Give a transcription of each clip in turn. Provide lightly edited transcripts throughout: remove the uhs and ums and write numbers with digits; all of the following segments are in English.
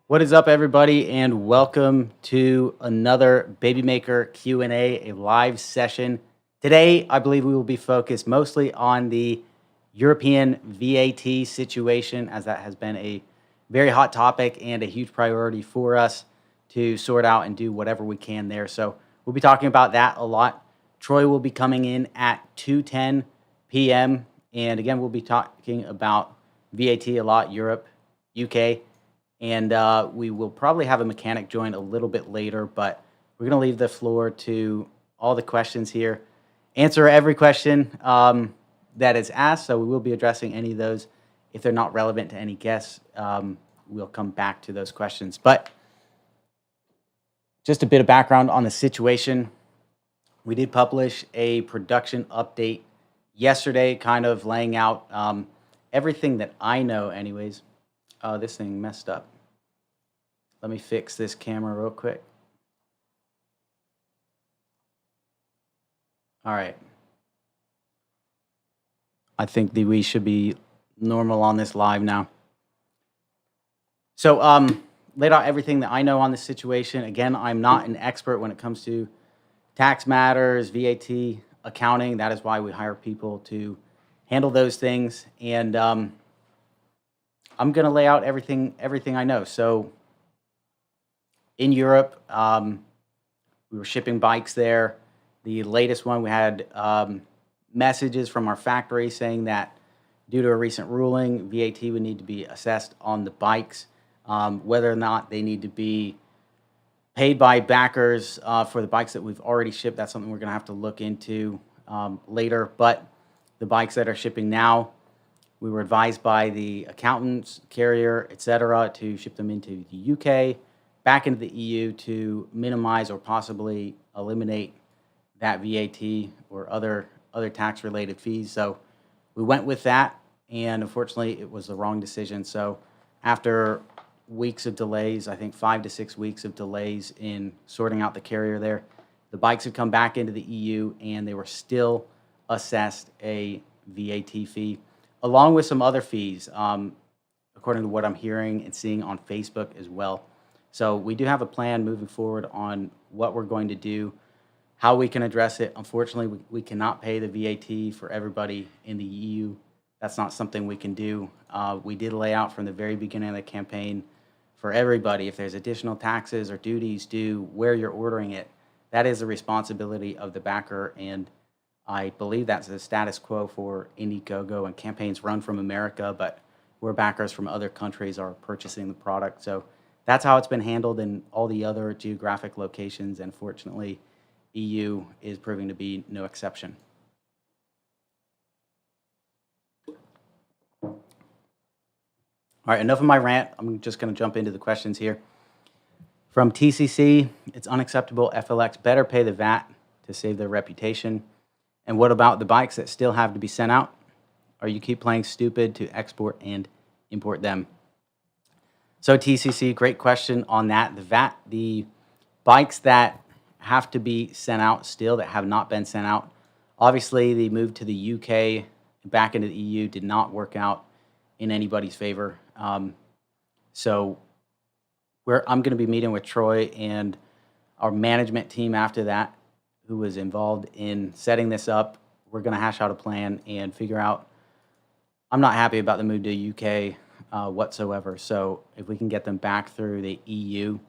What is up, everybody, and welcome to another Baby Maker Q&A, a live session. Today, I believe we will be focused mostly on the European VAT situation, as that has been a very hot topic and a huge priority for us to sort out and do whatever we can there. So we'll be talking about that a lot. Troy will be coming in at 2:10 p.m. And again, we'll be talking about VAT a lot, Europe, UK. And we will probably have a mechanic join a little bit later, but we're going to leave the floor to all the questions here. Answer every question that is asked, so we will be addressing any of those. If they're not relevant to any guests, we'll come back to those questions. But just a bit of background on the situation. We did publish a production update yesterday, kind of laying out everything that I know anyways. This thing messed up. Let me fix this camera real quick. All right. I think we should be normal on this live now. So laid out everything that I know on this situation. Again, I'm not an expert when it comes to tax matters, VAT, accounting. That is why we hire people to handle those things. And I'm going to lay out everything I know. So in Europe, we were shipping bikes there. The latest one, we had messages from our factory saying that due to a recent ruling, VAT would need to be assessed on the bikes. Whether or not they need to be paid by backers for the bikes that we've already shipped, that's something we're going to have to look into later. But the bikes that are shipping now, we were advised by the accountants, carrier, etc., to ship them into the UK, back into the EU to minimize or possibly eliminate that VAT or other tax-related fees. So we went with that, and unfortunately, it was the wrong decision. So after weeks of delays, I think 5 to 6 weeks of delays in sorting out the carrier there, the bikes had come back into the EU, and they were still assessed a VAT fee, along with some other fees, according to what I'm hearing and seeing on Facebook as well. So we do have a plan moving forward on what we're going to do, how we can address it. Unfortunately, we cannot pay the VAT for everybody in the EU. That's not something we can do. We did lay out from the very beginning of the campaign for everybody, if there's additional taxes or duties due where you're ordering it, that is the responsibility of the backer, and I believe that's the status quo for Indiegogo and campaigns run from America, but where backers from other countries are purchasing the product. So that's how it's been handled in all the other geographic locations, and fortunately, EU is proving to be no exception. All right, enough of my rant. I'm just going to jump into the questions here. From TCC, it's unacceptable. FLX better pay the VAT to save their reputation. And what about the bikes that still have to be sent out? Or you keep playing stupid to export and import them? So TCC, great question on that. The VAT, the bikes that have to be sent out still, that have not been sent out, obviously the move to the UK back into the EU did not work out in anybody's favor. So I'm going to be meeting with Troy and our management team after that, who was involved in setting this up. We're going to hash out a plan and figure out. I'm not happy about the move to UK whatsoever. So if we can get them back through the EU,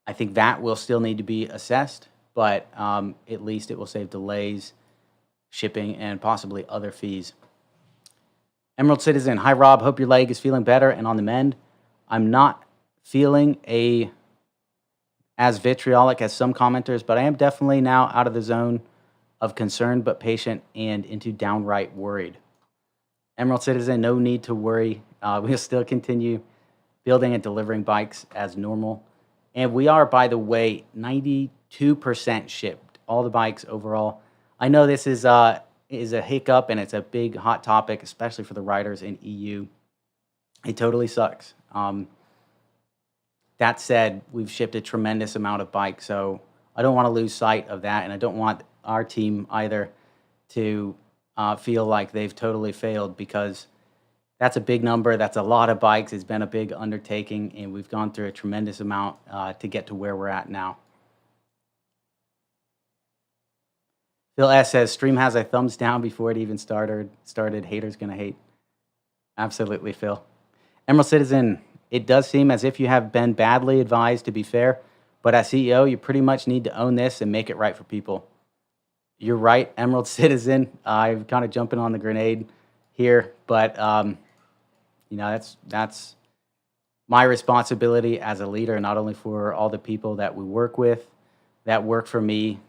I think that will still need to be assessed, but at least it will save delays, shipping, and possibly other fees. Emerald Citizen, hi Rob, hope your leg is feeling better and on the mend. I'm not feeling as vitriolic as some commenters, but I am definitely now out of the zone of concerned but patient and into downright worried. Emerald Citizen, no need to worry. We'll still continue building and delivering bikes as normal. And we are, by the way, 92% shipped, all the bikes overall. I know this is a hiccup and it's a big hot topic, especially for the riders in EU. It totally sucks. That said, we've shipped a tremendous amount of bikes, so I don't want to lose sight of that, and I don't want our team either to feel like they've totally failed, because that's a big number. That's a lot of bikes. It's been a big undertaking, and we've gone through a tremendous amount to get to where we're at now. Phil S says stream has a thumbs down before it even started. Haters gonna hate. Absolutely, Phil. Emerald Citizen, it does seem as if you have been badly advised, to be fair, but as CEO, you pretty much need to own this and make it right for people. You're right, Emerald Citizen. I'm kind of jumping on the grenade here, but that's my responsibility as a leader, not only for all the people that we work with, that work for me.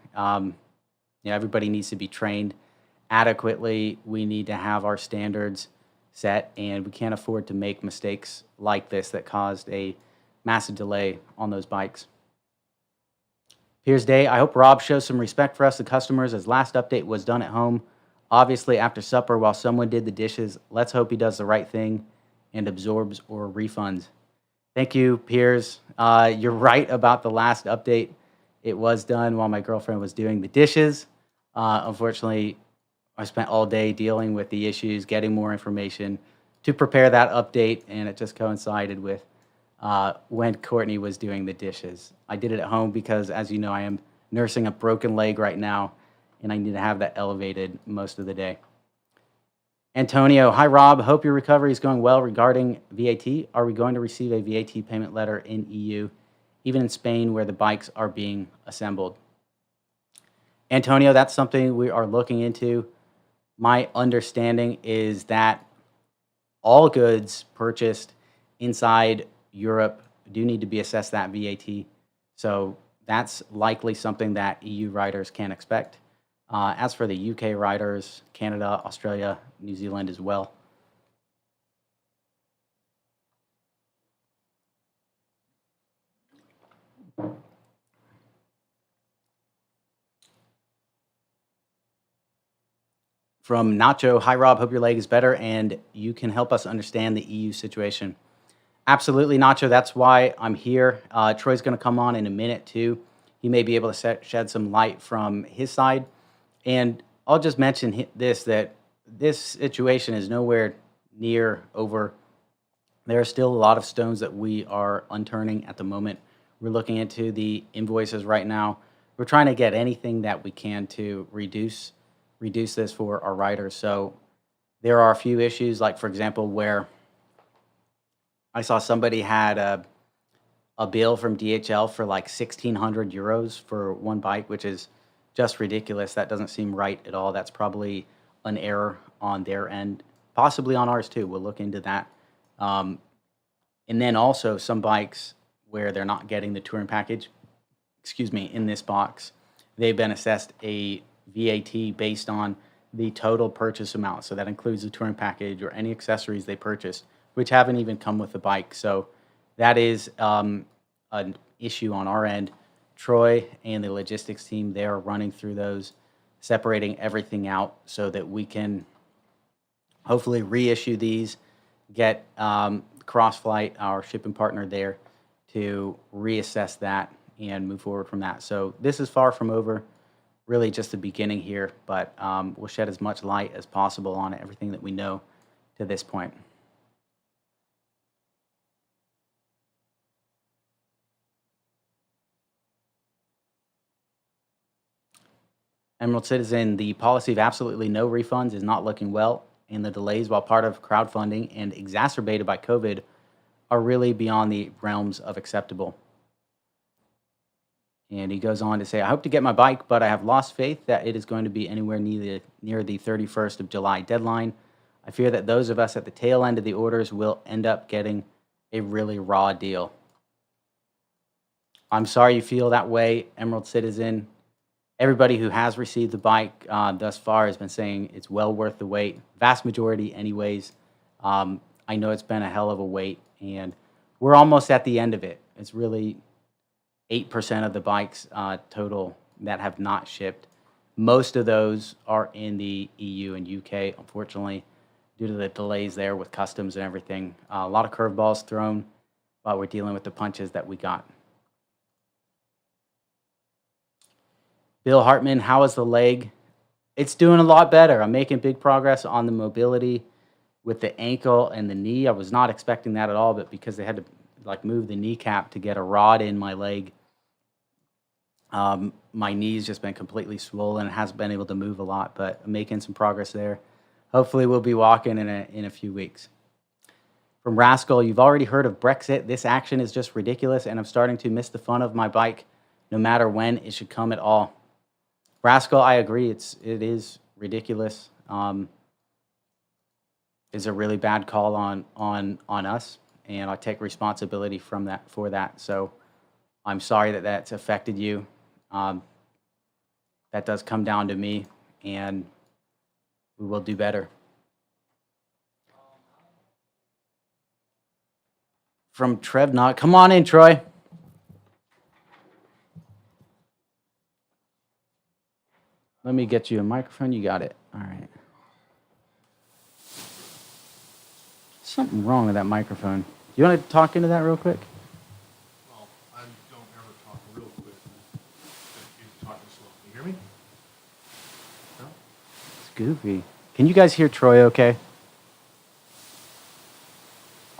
Everybody needs to be trained adequately. We need to have our standards set, and we can't afford to make mistakes like this that caused a massive delay on those bikes. Piers Day, I hope Rob shows some respect for us, the customers, as last update was done at home, obviously after supper while someone did the dishes. Let's hope he does the right thing and absorbs or refunds. Thank you, Piers. You're right about the last update. It was done while my girlfriend was doing the dishes. Unfortunately, I spent all day dealing with the issues, getting more information to prepare that update, and it just coincided with when Courtney was doing the dishes. I did it at home because, as you know, I am nursing a broken leg right now, and I need to have that elevated most of the day. Antonio, hi Rob, hope your recovery is going well. Regarding VAT, are we going to receive a VAT payment letter in EU, even in Spain where the bikes are being assembled? Antonio, that's something we are looking into. My understanding is that all goods purchased inside Europe do need to be assessed that VAT. So that's likely something that EU riders can expect. As for the UK riders, Canada, Australia, New Zealand as well. From Nacho, hi Rob, hope your leg is better and you can help us understand the EU situation. Absolutely, Nacho, that's why I'm here. Troy's going to come on in a minute too. He may be able to shed some light from his side. And I'll just mention that this situation is nowhere near over. There are still a lot of stones that we are unturning at the moment. We're looking into the invoices right now. We're trying to get anything that we can to reduce this for our riders. So there are a few issues, like for example, where I saw somebody had a bill from DHL for like 1,600 euros for one bike, which is just ridiculous. That doesn't seem right at all. That's probably an error on their end, possibly on ours too. We'll look into that. And then also some bikes where they're not getting the touring package, in this box, they've been assessed a VAT based on the total purchase amount. So that includes the touring package or any accessories they purchased, which haven't even come with the bike. So that is an issue on our end. Troy and the logistics team, they are running through those, separating everything out so that we can hopefully reissue these, get CrossFlight, our shipping partner there, to reassess that and move forward from that. So this is far from over, really just the beginning here, but we'll shed as much light as possible on everything that we know to this point. Emerald Citizen, the policy of absolutely no refunds is not looking well, and the delays, while part of crowdfunding and exacerbated by COVID, are really beyond the realms of acceptable. And he goes on to say, I hope to get my bike, but I have lost faith that it is going to be anywhere near the 31st of July deadline. I fear that those of us at the tail end of the orders will end up getting a really raw deal. I'm sorry you feel that way, Emerald Citizen. Everybody who has received the bike thus far has been saying it's well worth the wait. Vast majority anyways. I know it's been a hell of a wait, and we're almost at the end of it. It's really 8% of the bikes total that have not shipped. Most of those are in the EU and UK, unfortunately, due to the delays there with customs and everything. A lot of curveballs thrown while we're dealing with the punches that we got. Bill Hartman, how is the leg? It's doing a lot better. I'm making big progress on the mobility with the ankle and the knee. I was not expecting that at all, but because they had to like move the kneecap to get a rod in my leg, my knee's just been completely swollen and hasn't been able to move a lot, but I'm making some progress there. Hopefully we'll be walking in a few weeks. From Rascal, you've already heard of Brexit. This action is just ridiculous, and I'm starting to miss the fun of my bike no matter when it should come at all. Rascal, I agree. It is ridiculous. It's a really bad call on us, and I take responsibility for that. So I'm sorry that that's affected you. That does come down to me, and we will do better. From Trevnot, come on in, Troy. Let me get you a microphone. You got it. All right. Something wrong with that microphone. You want to talk into that real quick? Well, I don't ever talk real quick. You're talking slow. Can you hear me? No? It's goofy. Can you guys hear Troy okay?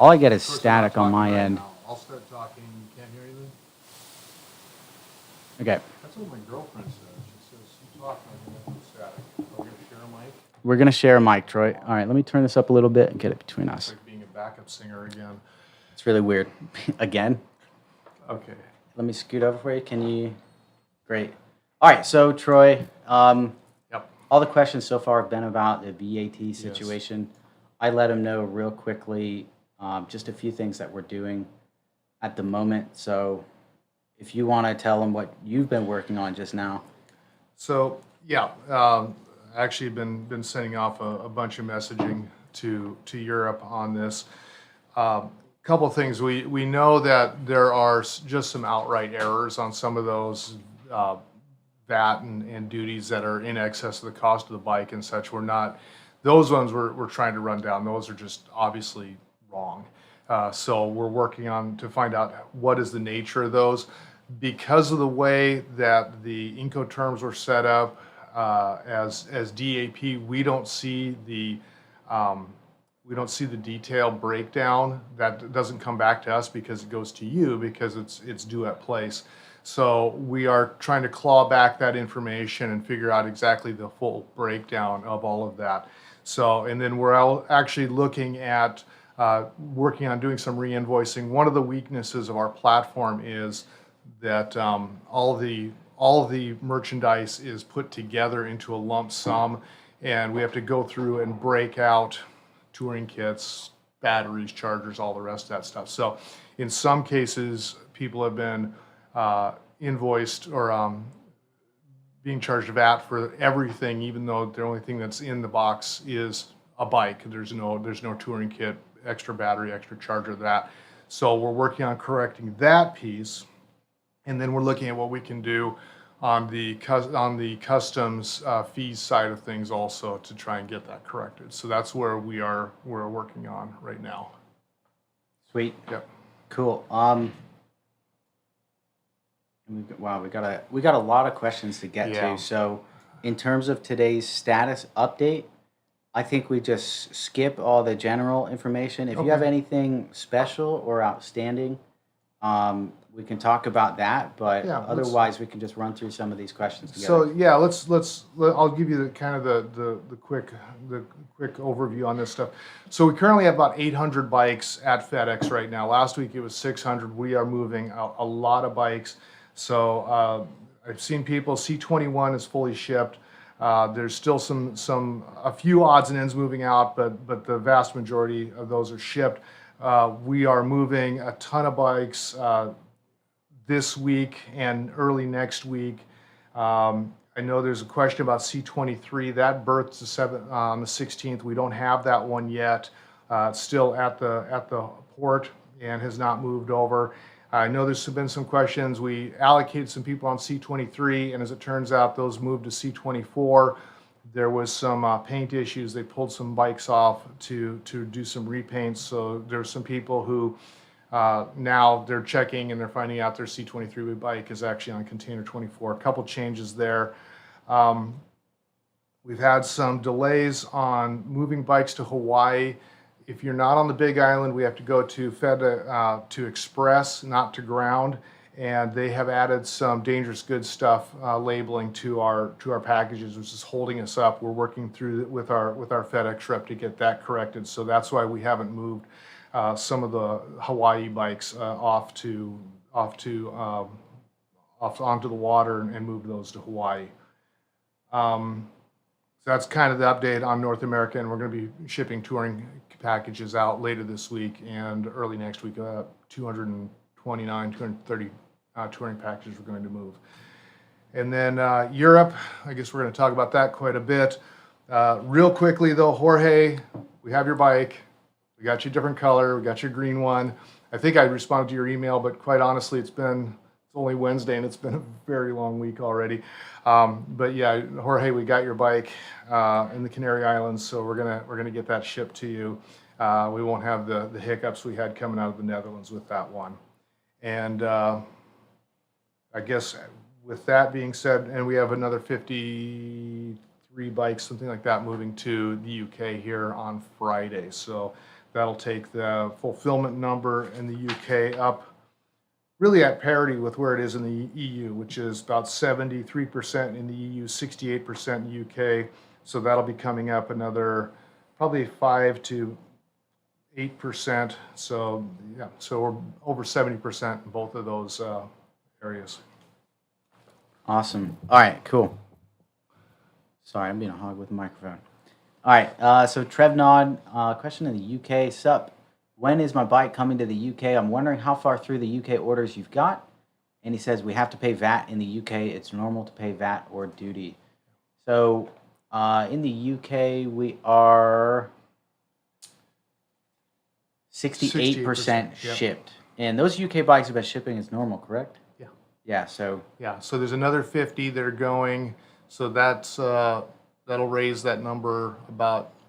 All I get is Of course, I'm static not on my talking right end. now. I'll start talking. You can't hear anything? Okay. That's what my girlfriend says. She says, you talk like you're making static. Are we going to share a mic? We're going to share a mic, Troy. All right, let me turn this up a little bit and get it between It's us. like being a backup singer again. It's really weird. Again? Okay. Let me scoot over for you. Can you? Great. All right, so Troy, Yep. all the questions so far have been about the VAT situation. Yes. I let them know real quickly just a few things that we're doing at the moment. So if you want to tell them what you've been working on just now. So, yeah, actually been sending off a bunch of messaging to Europe on this. Couple of things. We know that there are just some outright errors on some of those VAT and duties that are in excess of the cost of the bike and such. Those ones we're trying to run down. Those are just obviously wrong. So we're working on to find out what is the nature of those. Because of the way that the Incoterms were set up as DAP, we don't see the detailed breakdown. That doesn't come back to us because it goes to you because it's due at place. So we are trying to claw back that information and figure out exactly the full breakdown of all of that. So, and then we're actually looking at working on doing some re-invoicing. One of the weaknesses of our platform is that all the merchandise is put together into a lump sum, and we have to go through and break out touring kits, batteries, chargers, all the rest of that stuff. So in some cases, people have been invoiced or being charged VAT for everything, even though the only thing that's in the box is a bike. There's no touring kit, extra battery, extra charger, that. So we're working on correcting that piece. And then we're looking at what we can do on the customs fees side of things also to try and get that corrected. So that's where we're working on right now. Sweet. Yep. Cool. Wow, we got a lot of questions to get to. So in terms of today's status update, I think we just skip all the general information. If you have anything special or outstanding, we can talk about that, but otherwise we can just run through some of these questions together. So yeah, I'll give you the quick overview on this stuff. So we currently have about 800 bikes at FedEx right now. Last week it was 600. We are moving a lot of bikes. So I've seen people, C21 is fully shipped. There's still a few odds and ends moving out, but the vast majority of those are shipped. We are moving a ton of bikes this week and early next week. I know there's a question about C23. That births on the 16th. We don't have that one yet. It's still at the port and has not moved over. I know there's been some questions. We allocated some people on C23, and as it turns out, those moved to C24. There was some paint issues. They pulled some bikes off to do some repaints. So there's some people who Now they're checking and they're finding out their C23 bike is actually on container 24. A couple changes there. We've had some delays on moving bikes to Hawaii. If you're not on the Big Island, we have to go to Express, not to ground. And they have added some dangerous goods stuff labeling to our packages, which is holding us up. We're working through with our FedEx rep to get that corrected. So that's why we haven't moved some of the Hawaii bikes off onto the water and moved those to Hawaii. So that's kind of the update on North America, and we're going to be shipping touring packages out later this week and early next week. 230 touring packages we're going to move. And then Europe, I guess we're going to talk about that quite a bit. Real quickly though, Jorge, we have your bike. We got you a different color. We got your green one. I think I responded to your email, but quite honestly, it's only Wednesday and it's been a very long week already. But yeah, Jorge, we got your bike in the Canary Islands, so we're gonna get that shipped to you. We won't have the hiccups we had coming out of the Netherlands with that one. And I guess with that being said, and we have another 53 bikes, something like that, moving to the UK here on Friday. So that'll take the fulfillment number in the UK up really at parity with where it is in the EU, which is about 73% in the EU, 68% in the UK. So that'll be coming up another probably 5 to 8%. So yeah, so we're over 70% in both of those areas. Awesome. All right, cool. Sorry, I'm being a hog with the microphone. All right, so Trevnod, question in the UK. Sup, when is my bike coming to the UK? I'm wondering how far through the UK orders you've got. And he says we have to pay VAT in the UK. It's normal to pay VAT or duty. So in the UK, we are 68% shipped. Yep. And those UK bikes have been shipping as normal, correct? Yeah. Yeah, so there's another 50 that are going. So that's that'll raise that number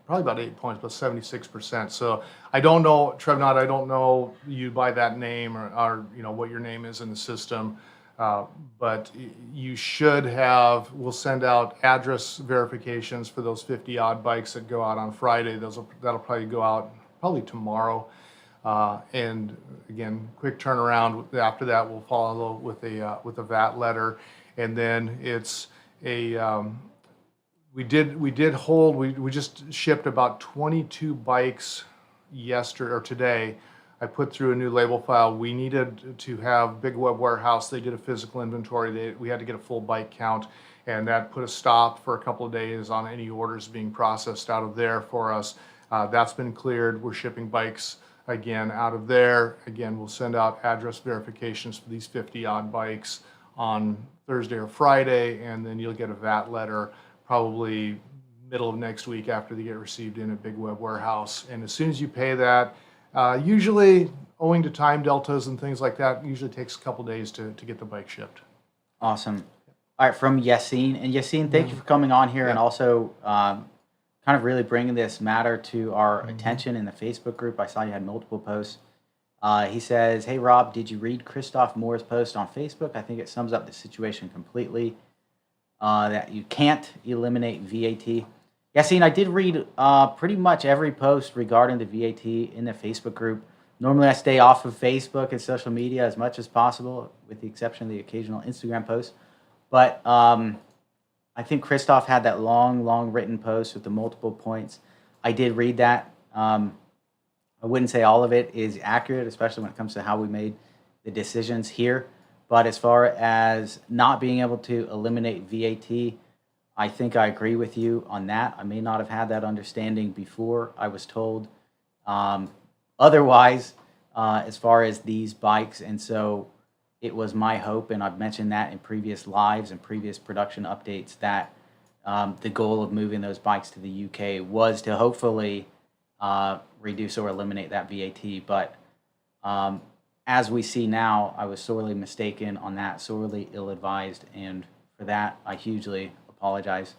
probably about 8 points, about 76%. So I don't know, Trevnod, I don't know you by that name or you know what your name is in the system, but you should have. We'll send out address verifications for those 50 odd bikes that go out on Friday. That'll probably go out probably tomorrow. And again, quick turnaround. After that, we'll follow with a VAT letter, and then it's a. We just shipped about 22 bikes yesterday or today. I put through a new label file. We needed to have Big Web Warehouse. They did a physical inventory. We had to get a full bike count, and that put a stop for a couple of days on any orders being processed out of there for us. That's been cleared. We're shipping bikes again out of there. Again, we'll send out address verifications for these 50 odd bikes on Thursday or Friday, and then you'll get a VAT letter probably middle of next week after they get received in a Big Web Warehouse. And as soon as you pay that, usually owing to time deltas and things like that, usually takes a couple days to get the bike shipped. Awesome. All right, from Yassine. And Yassine, thank you for coming on here and also kind of really bringing this matter to our attention in the Facebook group. I saw you had multiple posts. He says, hey, Rob, did you read Christoph Moore's post on Facebook? I think it sums up the situation completely. That you can't eliminate VAT. Yassine, I did read pretty much every post regarding the VAT in the Facebook group. Normally I stay off of Facebook and social media as much as possible, with the exception of the occasional Instagram post. But I think Christoph had that long written post with the multiple points. I did read that. I wouldn't say all of it is accurate, especially when it comes to how we made the decisions here. But as far as not being able to eliminate VAT, I think I agree with you on that. I may not have had that understanding before I was told otherwise as far as these bikes. And so it was my hope, and I've mentioned that in previous lives and previous production updates, that the goal of moving those bikes to the UK was to hopefully reduce or eliminate that VAT. But as we see now, I was sorely mistaken on that, sorely ill-advised, and for that, I hugely apologize.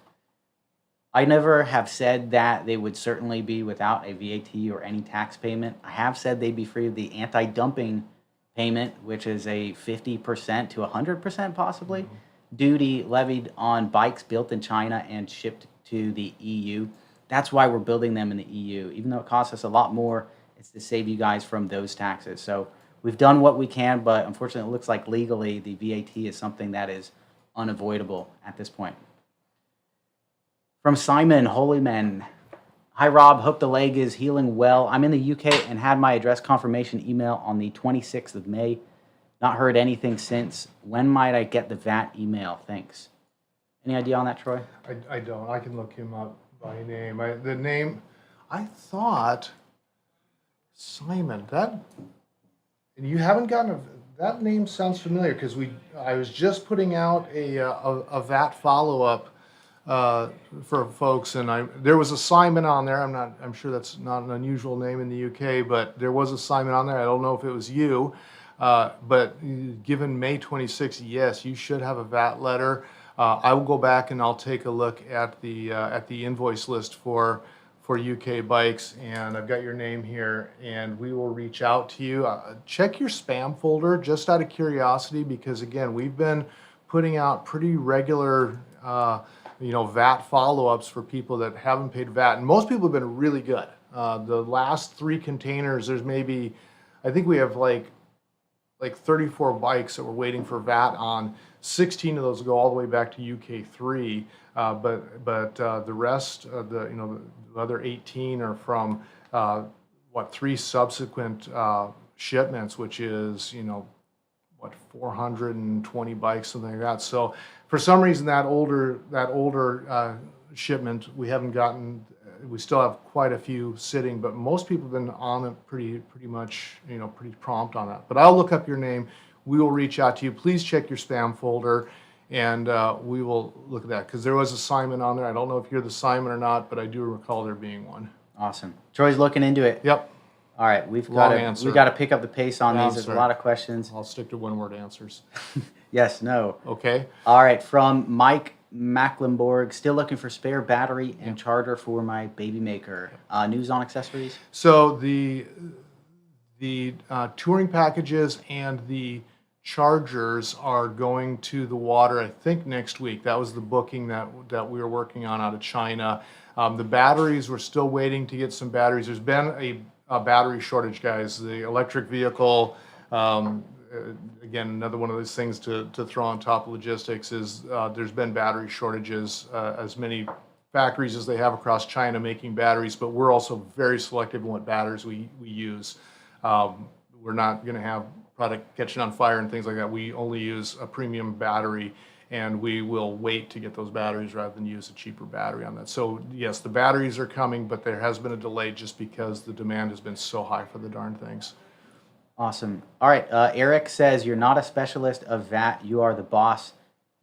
I never have said that they would certainly be without a VAT or any tax payment. I have said they'd be free of the anti-dumping payment, which is a 50% to 100% possibly duty levied on bikes built in China and shipped to the EU. That's why we're building them in the EU. Even though it costs us a lot more, it's to save you guys from those taxes. So we've done what we can, but unfortunately, it looks like legally the VAT is something that is unavoidable at this point. From Simon Holyman. Hi, Rob. Hope the leg is healing well. I'm in the UK and had my address confirmation email on the 26th of May. Not heard anything since. When might I get the VAT email? Thanks. Any idea on that, Troy? I don't. I can look him up by name. The name, I thought Simon. That, and you haven't gotten that name sounds familiar because I was just putting out a VAT follow-up for folks, and there was a Simon on there. I'm sure that's not an unusual name in the UK, but there was a Simon on there. I don't know if it was you, but given May 26th, yes, you should have a VAT letter. I will go back and I'll take a look at the invoice list for UK bikes, and I've got your name here, and we will reach out to you. Check your spam folder just out of curiosity, because again, we've been putting out pretty regular VAT follow-ups for people that haven't paid VAT, and most people have been really good. The last 3 containers, there's maybe, I think we have like 34 bikes that we're waiting for VAT on. 16 of those go all the way back to UK3, but the rest of the other 18 are from 3 subsequent shipments, which is 420 bikes, something like that. So for some reason that older shipment we haven't gotten. We still have quite a few sitting, but most people have been on it pretty much, pretty prompt on that. But I'll look up your name. We will reach out to you. Please check your spam folder, and we will look at that, because there was a Simon on there. I don't know if you're the Simon or not, but I do recall there being one. Awesome. Troy's looking into it. Yep. All right, we've got to pick up the pace on these. There's a lot of questions. I'll stick to one-word answers. Yes, no. Okay. All right, from Mike Macklenborg, still looking for spare battery and charger for my baby maker. News on accessories? So the touring packages and the chargers are going to the water, I think, next week. That was the booking that we were working on out of China. The batteries, we're still waiting to get some batteries. There's been a battery shortage, guys. The electric vehicle, again, another one of those things to throw on top of logistics is there's been battery shortages, as many factories as they have across China making batteries, but we're also very selective in what batteries we use. We're not going to have product catching on fire and things like that. We only use a premium battery, and we will wait to get those batteries rather than use a cheaper battery on that. So yes, the batteries are coming, but there has been a delay just because the demand has been so high for the darn things. Awesome. All right. Eric says, you're not a specialist of VAT. You are the boss.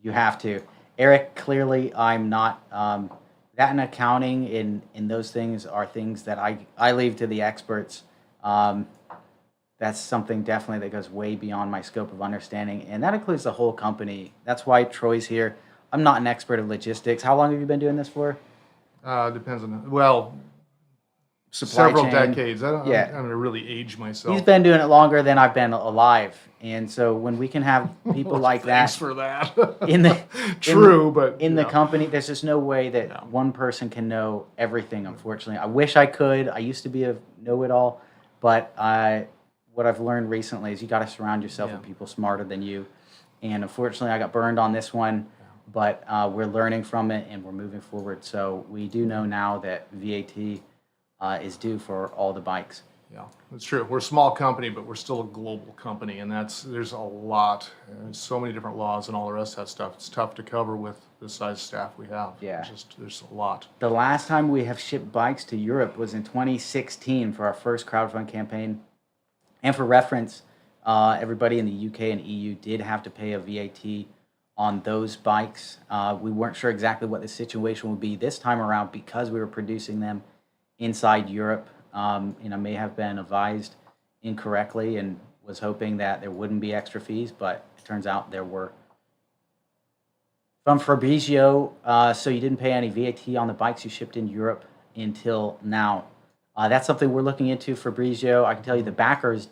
You have to. Eric, clearly I'm not. That and accounting in those things are things that I leave to the experts. That's something definitely that goes way beyond my scope of understanding, and that includes the whole company. That's why Troy's here. I'm not an expert of logistics. How long have you been doing this for? Depends on, Supply several chain. decades. I'm going to really age myself. He's been doing it longer than I've been alive, and so when we can have people like that. Thanks for that. in the the company, there's just no way that one person can know everything. Unfortunately, I wish I could. I used to be a know-it-all, but what I've learned recently is you got to surround yourself with people smarter than you. And unfortunately, I got burned on this one, but we're learning from it and we're moving forward. So we do know now that VAT is due for all the bikes. Yeah, that's true. We're a small company, but we're still a global company, and there's a lot. There's so many different laws and all the rest of that stuff. It's tough to cover with the size staff we have. Yeah. There's a lot. The last time we have shipped bikes to Europe was in 2016 for our first crowdfund campaign. And for reference, everybody in the UK and EU did have to pay a VAT on those bikes. We weren't sure exactly what the situation would be this time around because we were producing them inside Europe. I may have been advised incorrectly and was hoping that there wouldn't be extra fees, but it turns out there were. From Fabrizio, so you didn't pay any VAT on the bikes you shipped in Europe until now. That's something we're looking into, Fabrizio. I can tell you the backers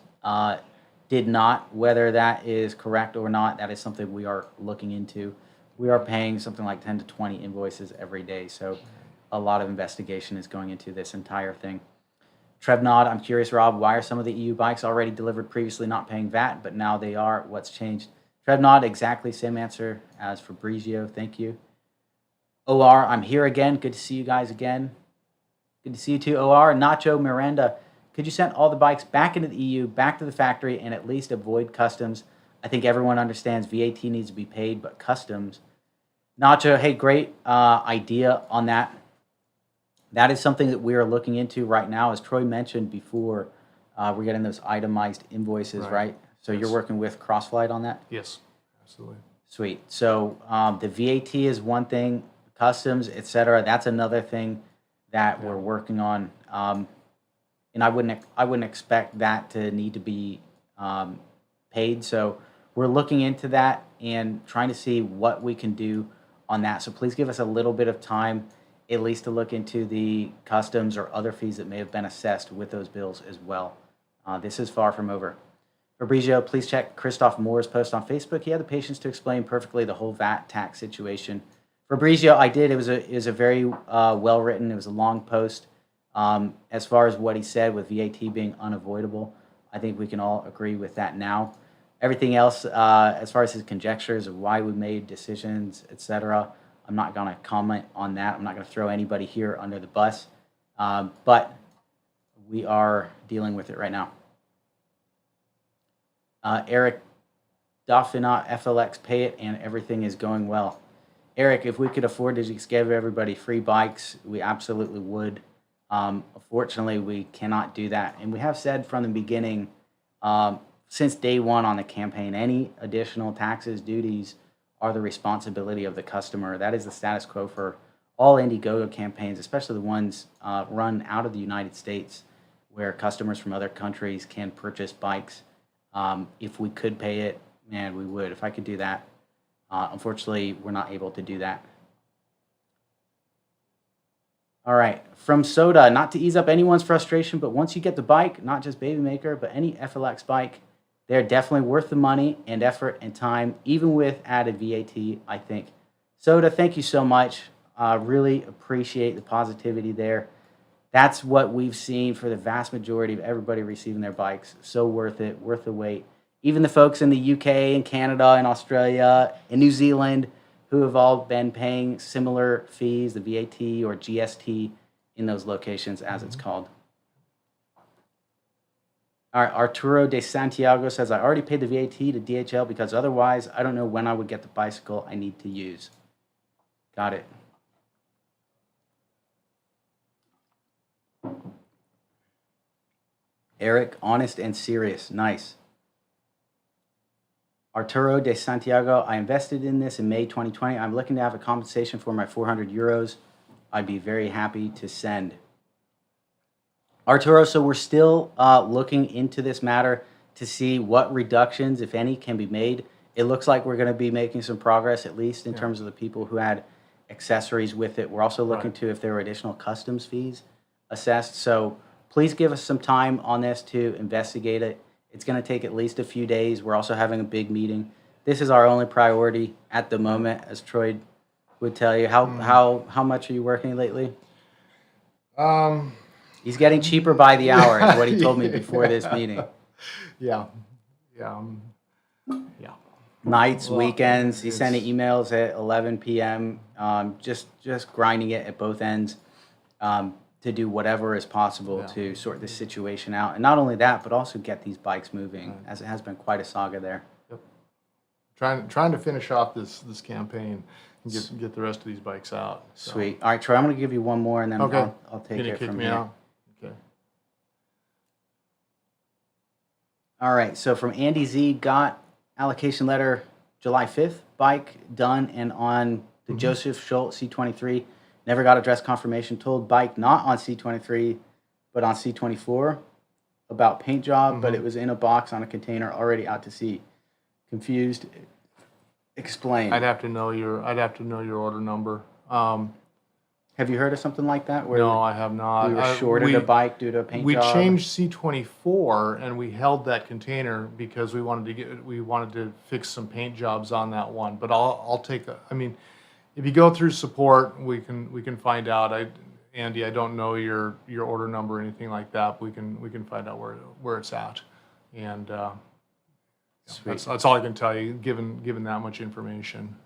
did not. Whether that is correct or not, that is something we are looking into. We are paying something like 10 to 20 invoices every day, so a lot of investigation is going into this entire thing. Trevnod, I'm curious, Rob, why are some of the EU bikes already delivered previously not paying VAT, but now they are? What's changed? Trevnod, exactly same answer as Fabrizio. Thank you. OR, I'm here again. Good to see you guys again. Good to see you too, OR. Nacho Miranda, could you send all the bikes back into the EU, back to the factory, and at least avoid customs? I think everyone understands VAT needs to be paid, but customs. Nacho, hey, great idea on that. That is something that we are looking into right now. As Troy mentioned before, we're getting those itemized invoices, right? So Yes. you're working with CrossFlight on that? Yes, absolutely. Sweet. So the VAT is one thing, customs, et cetera. That's another thing that we're working on. And I wouldn't expect that to need to be paid. So we're looking into that and trying to see what we can do on that. So please give us a little bit of time, at least to look into the customs or other fees that may have been assessed with those bills as well. This is far from over. Fabrizio, please check Christoph Moore's post on Facebook. He had the patience to explain perfectly the whole VAT tax situation. Fabrizio, I did. It was a very well written. It was a long post. As far as what he said with VAT being unavoidable, I think we can all agree with that now. Everything else, as far as his conjectures of why we made decisions, etc., I'm not going to comment on that. I'm not going to throw anybody here under the bus. But we are dealing with it right now. Eric Dauphinat, FLX, pay it, and everything is going well. Eric, if we could afford to just give everybody free bikes, we absolutely would. Unfortunately, we cannot do that. And we have said from the beginning, since day one on the campaign, any additional taxes, duties are the responsibility of the customer. That is the status quo for all Indiegogo campaigns, especially the ones run out of the United States, where customers from other countries can purchase bikes. If we could pay it, man, we would. If I could do that. Unfortunately, we're not able to do that. All right, from Soda, not to ease up anyone's frustration, but once you get the bike, not just Baby Maker, but any FLX bike, they're definitely worth the money and effort and time, even with added VAT, I think. Soda, thank you so much. Really appreciate the positivity there. That's what we've seen for the vast majority of everybody receiving their bikes. So worth it, worth the wait. Even the folks in the UK and Canada and Australia and New Zealand who have all been paying similar fees, the VAT or GST in those locations, as it's called. All right, Arturo de Santiago says, I already paid the VAT to DHL because otherwise I don't know when I would get the bicycle I need to use. Got it. Eric, honest and serious. Nice. Arturo de Santiago, I invested in this in May 2020. I'm looking to have a compensation for my 400 euros. I'd be very happy to send. Arturo, so we're still looking into this matter to see what reductions, if any, can be made. It looks like we're going to be making some progress, at least in terms of the people who had accessories with it. We're also looking to if there were additional customs fees assessed. So please give us some time on this to investigate it. It's going to take at least a few days. We're also having a big meeting. This is our only priority at the moment, as Troy would tell you. How much are you working lately? He's getting cheaper by the hour, is what he told me before this meeting. Yeah. Nights, weekends. He's sending emails at 11 p.m. Just grinding it at both ends. To do whatever is possible to sort this situation out. And not only that, but also get these bikes moving, as it has been quite a saga there. Yep. Trying to finish off this campaign and get the rest of these bikes out. So. Sweet. All right, Troy, I'm going to give you one more, and then Okay. I'll take it from me here. out? Okay. All right, so from Andy Z, got allocation letter July 5th, bike done and on the Joseph Schultz C23. Never got address confirmation. Told bike not on C23, but on C24 about paint job, but it was in a box on a container already out to sea. Confused. Explain. I'd have to know your order number. Have you heard of something like that? Where No, I have not. we were shorted a bike due to a paint We job? changed C24 and we held that container because we wanted to fix some paint jobs on that one. But I'll take I mean, if you go through support, we can find out. Andy, I don't know your order number or anything like that. We can find out where it's at, and that's all I can tell you. Given that much information.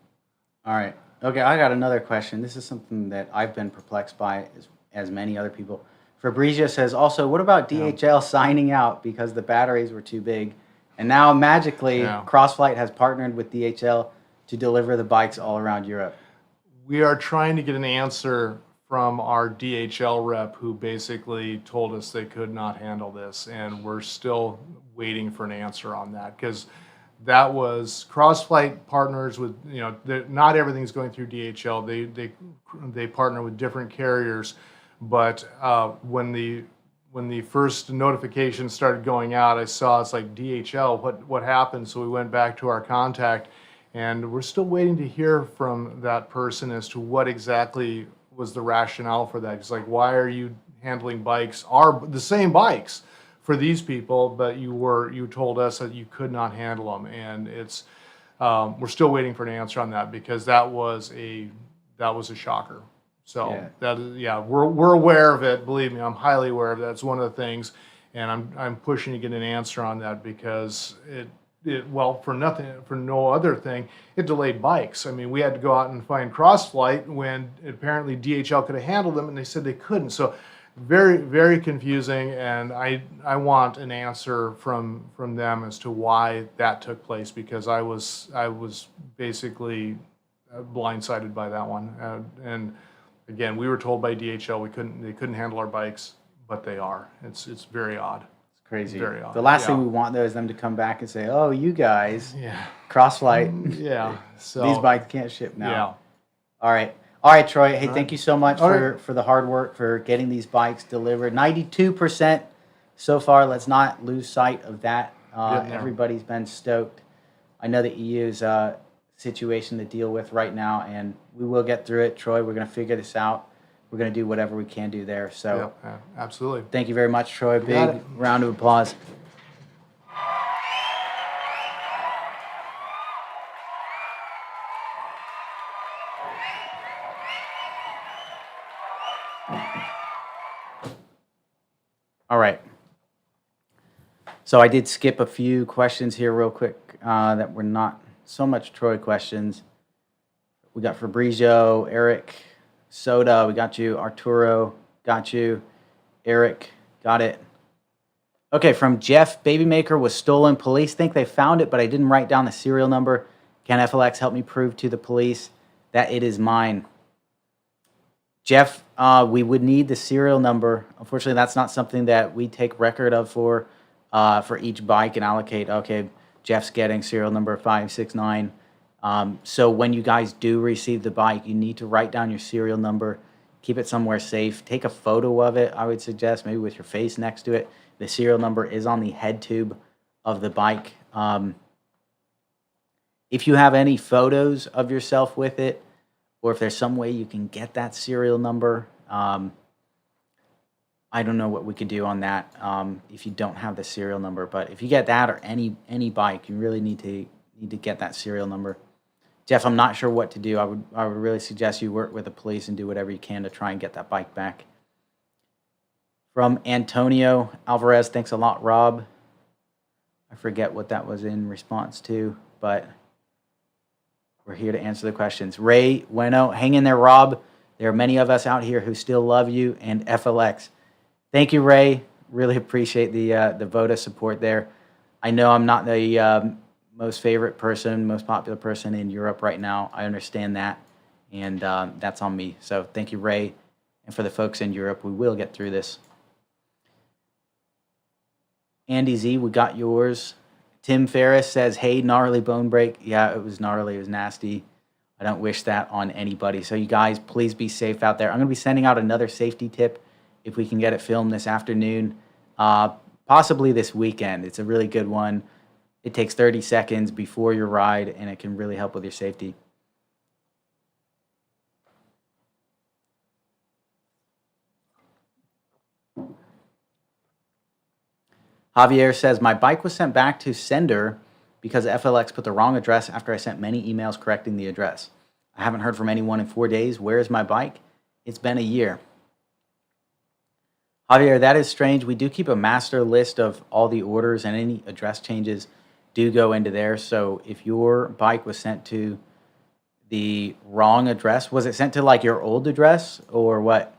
All right. Okay, I got another question. This is something that I've been perplexed by, as many other people. Fabrizio says, also, what about DHL signing out because the batteries were too big? And now, magically, CrossFlight has partnered with DHL to deliver the bikes all around Europe. We are trying to get an answer from our DHL rep who basically told us they could not handle this, and we're still waiting for an answer on that because that was CrossFlight partners with, not everything's going through DHL. They partner with different carriers, but when the first notification started going out, I saw it's like DHL. What happened? So we went back to our contact, and we're still waiting to hear from that person as to what exactly was the rationale for that. It's like, why are you handling bikes, the same bikes, for these people, but you told us that you could not handle them, and it's we're still waiting for an answer on that because that was a shocker. So we're aware of it. Believe me, I'm highly aware of that. It's one of the things, and I'm pushing to get an answer on that because for no other thing, it delayed bikes. I mean, we had to go out and find CrossFlight when apparently DHL could have handled them, and they said they couldn't. So very, very confusing, and I want an answer from them as to why that took place because I was basically blindsided by that one. And again, we were told by DHL they couldn't handle our bikes, but they are. It's very odd. Crazy. Very odd. The last thing we want, though, is them to come back and say, "Oh, you guys, yeah, CrossFlight, so these bikes can't ship now." Yeah. All right, Troy. Hey, thank you so much for the hard work for getting these bikes delivered. 92% so far. Let's not lose sight of that. Everybody's been stoked. I know the EU is a situation to deal with right now, and we will get through it, Troy. We're going to figure this out. We're going to do whatever we can do there. So, absolutely. Thank you very much, Troy. Big round of applause. All right. So I did skip a few questions here real quick that were not so much Troy questions. We got Fabrizio, Eric, Soda, we got you. Arturo, got you. Eric, got it. Okay, from Jeff, Babymaker was stolen. Police think they found it, but I didn't write down the serial number. Can FLX help me prove to the police that it is mine? Jeff, we would need the serial number. Unfortunately, that's not something that we take record of for each bike and allocate, okay, Jeff's getting serial number 569. So when you guys do receive the bike, you need to write down your serial number, keep it somewhere safe, take a photo of it, I would suggest, maybe with your face next to it. The serial number is on the head tube of the bike. If you have any photos of yourself with it, or if there's some way you can get that serial number, I don't know what we could do on that if you don't have the serial number. But if you get that or any bike, you really need to get that serial number. Jeff, I'm not sure what to do. I would really suggest you work with the police and do whatever you can to try and get that bike back. From Antonio Alvarez, thanks a lot, Rob. I forget what that was in response to, but we're here to answer the questions. Ray Bueno, hang in there, Rob. There are many of us out here who still love you and FLX. Thank you, Ray. Really appreciate the vote of support there. I know I'm not the most favorite person, most popular person in Europe right now. I understand that, and that's on me. So thank you, Ray. And for the folks in Europe, we will get through this. Andy Z, we got yours. Tim Ferris says, hey, gnarly bone break. Yeah, it was gnarly. It was nasty. I don't wish that on anybody. So you guys, please be safe out there. I'm going to be sending out another safety tip if we can get it filmed this afternoon, possibly this weekend. It's a really good one. It takes 30 seconds before your ride, and it can really help with your safety. Javier says, my bike was sent back to sender because FLX put the wrong address after I sent many emails correcting the address. I haven't heard from anyone in 4 days. Where is my bike? It's been a year. Javier, that is strange. We do keep a master list of all the orders, and any address changes do go into there. So if your bike was sent to the wrong address, was it sent to like your old address or what?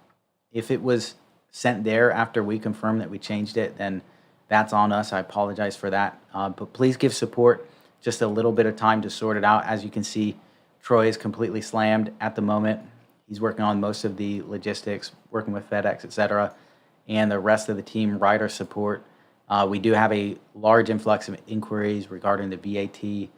If it was sent there after we confirmed that we changed it, then that's on us. I apologize for that. But please give support just a little bit of time to sort it out. As you can see, Troy is completely slammed at the moment. He's working on most of the logistics, working with FedEx, etc., and the rest of the team, rider support. We do have a large influx of inquiries regarding the VAT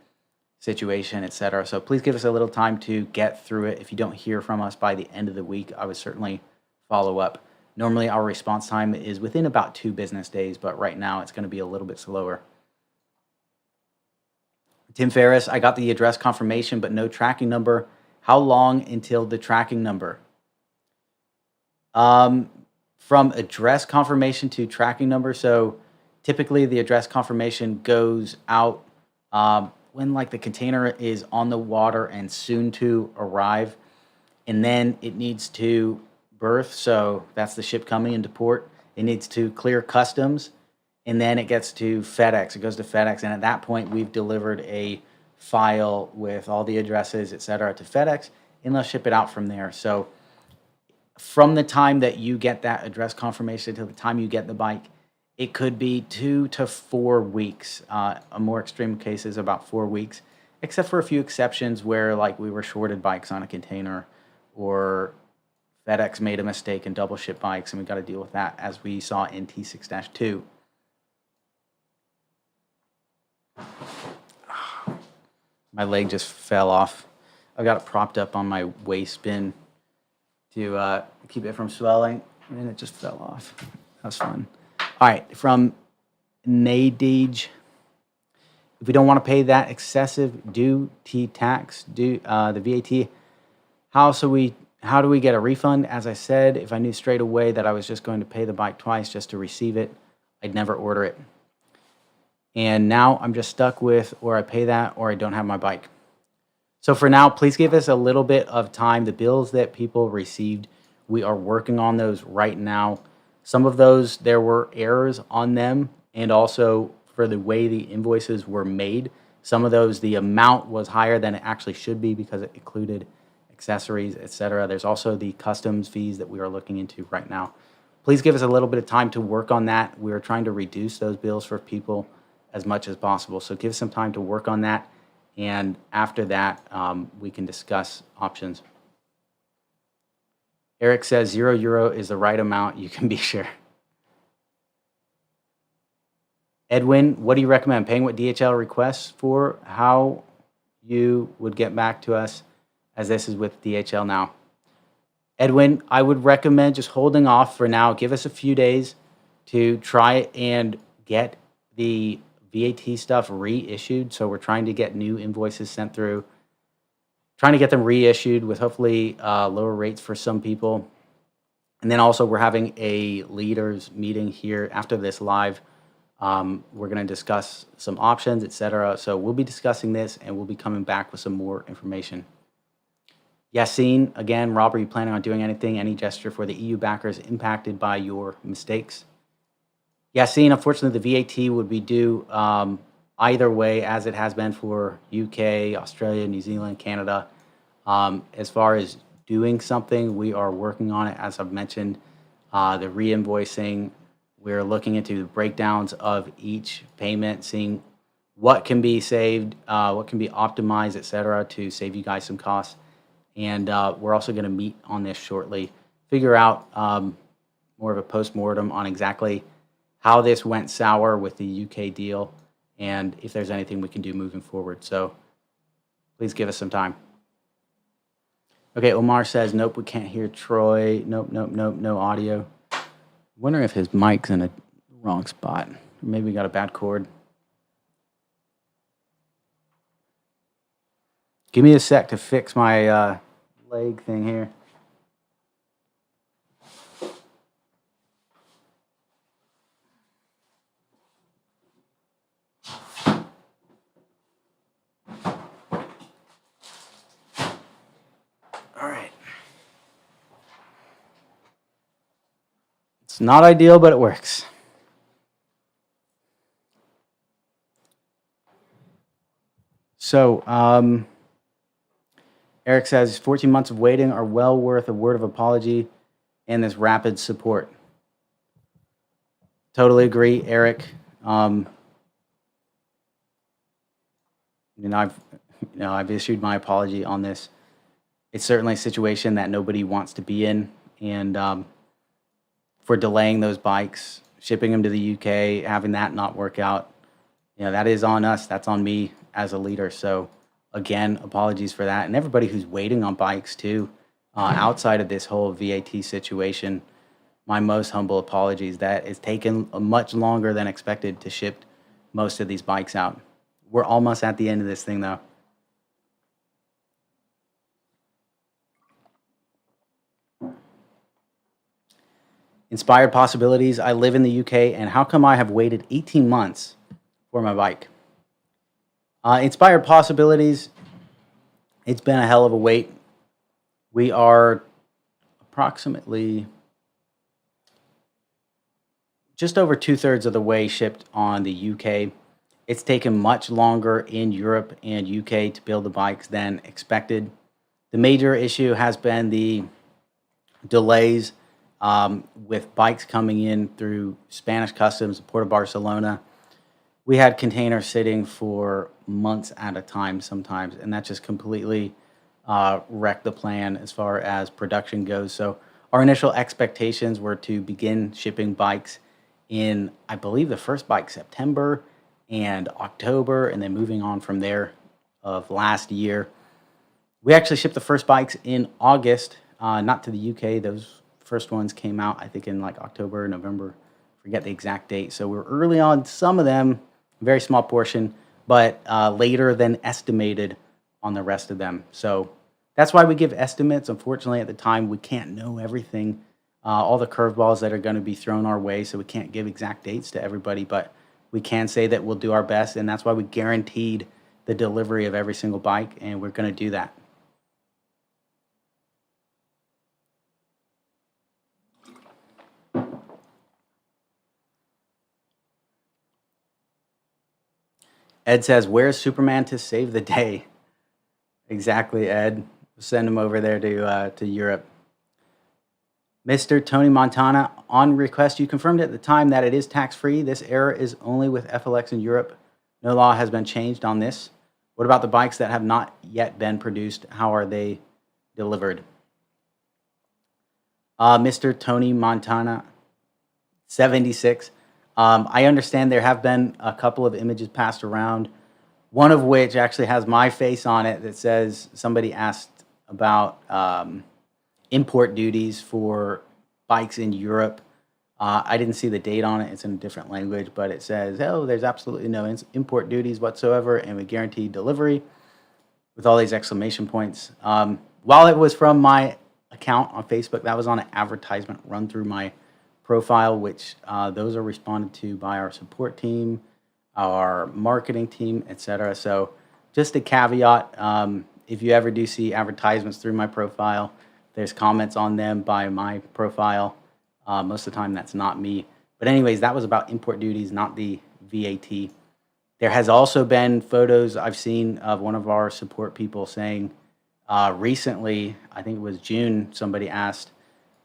situation, etc. So please give us a little time to get through it. If you don't hear from us by the end of the week, I would certainly follow up. Normally, our response time is within about 2 business days, but right now it's going to be a little bit slower. Tim Ferriss, I got the address confirmation, but no tracking number. How long until the tracking number? From address confirmation to tracking number, so typically the address confirmation goes out when like the container is on the water and soon to arrive, and then it needs to berth, so that's the ship coming into port. It needs to clear customs, and then it gets to FedEx. It goes to FedEx, and at that point, we've delivered a file with all the addresses, etc., to FedEx, and they'll ship it out from there. So from the time that you get that address confirmation to the time you get the bike, it could be 2 to 4 weeks. A more extreme case is about 4 weeks, except for a few exceptions where like we were shorted bikes on a container, or FedEx made a mistake and double ship bikes, and we got to deal with that, as we saw in T6-2. My leg just fell off. I got it propped up on my waist bin to keep it from swelling, and then it just fell off. That was fun. All right, from Nadege. If we don't want to pay that excessive duty tax, the VAT, how do we get a refund? As I said, if I knew straight away that I was just going to pay the bike twice just to receive it, I'd never order it. And now I'm just stuck with, or I pay that or I don't have my bike. So for now, please give us a little bit of time. The bills that people received, we are working on those right now. Some of those, there were errors on them, and also for the way the invoices were made. Some of those, the amount was higher than it actually should be because it included accessories, etc. There's also the customs fees that we are looking into right now. Please give us a little bit of time to work on that. We are trying to reduce those bills for people as much as possible. So give us some time to work on that. And after that, we can discuss options. Eric says €0 is the right amount. You can be sure. Edwin, what do you recommend? Paying what DHL requests for? How you would get back to us, as this is with DHL now. Edwin, I would recommend just holding off for now. Give us a few days to try and get the VAT stuff reissued. So we're trying to get new invoices sent through, trying to get them reissued with hopefully lower rates for some people. And then also we're having a leaders meeting here after this live. We're going to discuss some options, etc. So we'll be discussing this, and we'll be coming back with some more information. Yassine, again, Rob, are you planning on doing anything, any gesture for the EU backers impacted by your mistakes? Yassine, unfortunately, the VAT would be due either way, as it has been for UK, Australia, New Zealand, Canada. As far as doing something, we are working on it. As I've mentioned, the re-invoicing, we're looking into the breakdowns of each payment, seeing what can be saved, what can be optimized, etc., to save you guys some costs. And we're also going to meet on this shortly, figure out more of a post-mortem on exactly how this went sour with the UK deal, and if there's anything we can do moving forward. So please give us some time. Okay, Omar says, nope, we can't hear Troy. Nope, no audio. I'm wondering if his mic's in a wrong spot. Maybe we got a bad cord. Give me a sec to fix my leg thing here. All right. It's not ideal, but it works. So, Eric says 14 months of waiting are well worth a word of apology and this rapid support. Totally agree, Eric. I've issued my apology on this. It's certainly a situation that nobody wants to be in, and for delaying those bikes, shipping them to the UK, having that not work out, that is on us. That's on me as a leader. So again, apologies for that, and everybody who's waiting on bikes too, outside of this whole VAT situation. My most humble apologies. That it's taken much longer than expected to ship most of these bikes out. We're almost at the end of this thing, though. Inspired Possibilities. I live in the UK, and how come I have waited 18 months for my bike? Inspired Possibilities. It's been a hell of a wait. We are approximately just over 2/3 of the way shipped on the UK. It's taken much longer in Europe and UK to build the bikes than expected. The major issue has been the delays with bikes coming in through Spanish customs, Port of Barcelona. We had containers sitting for months at a time sometimes, and that just completely wrecked the plan as far as production goes. So our initial expectations were to begin shipping bikes in, I believe, the first bike September and October, and then moving on from there of last year. We actually shipped the first bikes in August, not to the UK. Those first ones came out, I think, in like October, November. Forget the exact date. So we're early on some of them, very small portion, but later than estimated on the rest of them. So that's why we give estimates. Unfortunately, at the time, we can't know everything, all the curveballs that are going to be thrown our way, so we can't give exact dates to everybody, but we can say that we'll do our best, and that's why we guaranteed the delivery of every single bike, and we're going to do that. Ed says, where's Superman to save the day? Exactly, Ed. Send him over there to Europe. Mr. Tony Montana, on request, you confirmed at the time that it is tax-free. This error is only with FLX in Europe. No law has been changed on this. What about the bikes that have not yet been produced? How are they delivered? Mr. Tony Montana, 76. I understand there have been a couple of images passed around, one of which actually has my face on it that says somebody asked about import duties for bikes in Europe. I didn't see the date on it. It's in a different language, but it says, oh, there's absolutely no import duties whatsoever, and we guarantee delivery with all these exclamation points. While it was from my account on Facebook, that was on an advertisement run through my profile, which those are responded to by our support team, our marketing team, etc. So just a caveat, if you ever do see advertisements through my profile, there's comments on them by my profile. Most of the time, that's not me. But anyways, that was about import duties, not the VAT. There has also been photos I've seen of one of our support people saying recently, I think it was June, somebody asked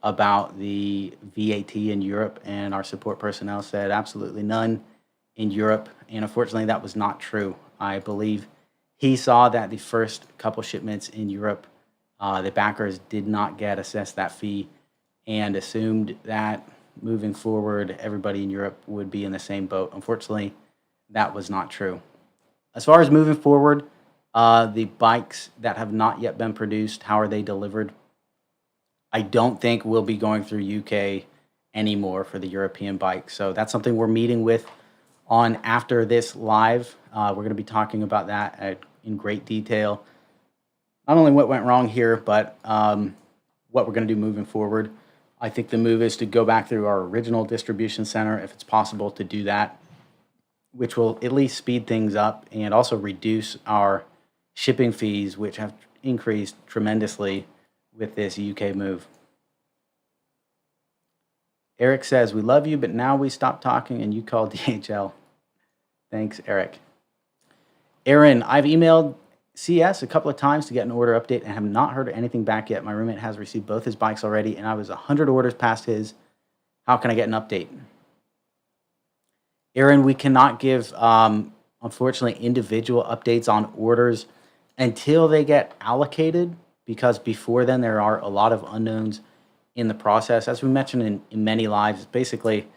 about the VAT in Europe, and our support personnel said absolutely none in Europe. And unfortunately, that was not true. I believe he saw that the first couple shipments in Europe, the backers did not get assessed that fee, and assumed that moving forward, everybody in Europe would be in the same boat. Unfortunately, that was not true. As far as moving forward, the bikes that have not yet been produced, how are they delivered? I don't think we'll be going through UK anymore for the European bikes. So that's something we're meeting with on after this live. We're going to be talking about that in great detail. not only what went wrong here, but what we're going to do moving forward. I think the move is to go back through our original distribution center if it's possible to do that, which will at least speed things up and also reduce our shipping fees, which have increased tremendously with this UK move. Eric says, we love you, but now we stop talking and you call DHL. Thanks, Eric. Aaron, I've emailed CS a couple of times to get an order update and have not heard anything back yet. My roommate has received both his bikes already, and I was 100 orders past his. How can I get an update? Aaron, we cannot give, unfortunately, individual updates on orders until they get allocated, because before then there are a lot of unknowns in the process. As we mentioned in many lives, basically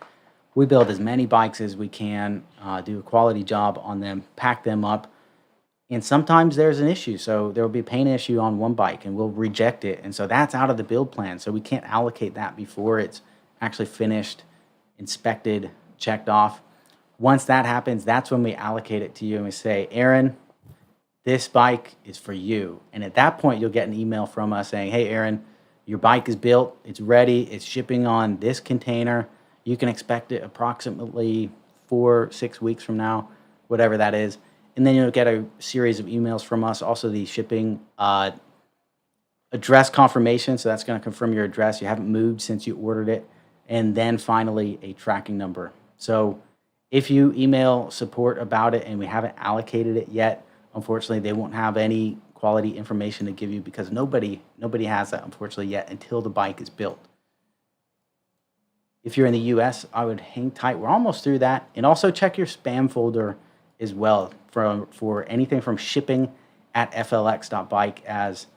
we build as many bikes as we can, do a quality job on them, pack them up, and sometimes there's an issue. So there will be a paint issue on one bike and we'll reject it. And so that's out of the build plan. So we can't allocate that before it's actually finished, inspected, checked off. Once that happens, that's when we allocate it to you and we say, Aaron, this bike is for you. And at that point, you'll get an email from us saying, hey, Aaron, your bike is built, it's ready, it's shipping on this container. You can expect it approximately 4-6 weeks from now, whatever that is. And then you'll get a series of emails from us, also the shipping address confirmation. So that's going to confirm your address. You haven't moved since you ordered it. And then finally, a tracking number. So if you email support about it and we haven't allocated it yet, unfortunately, they won't have any quality information to give you, because nobody has that, unfortunately, yet until the bike is built. If you're in the US, I would hang tight. We're almost through that. And also check your spam folder as well for anything from shipping at flx.bike, as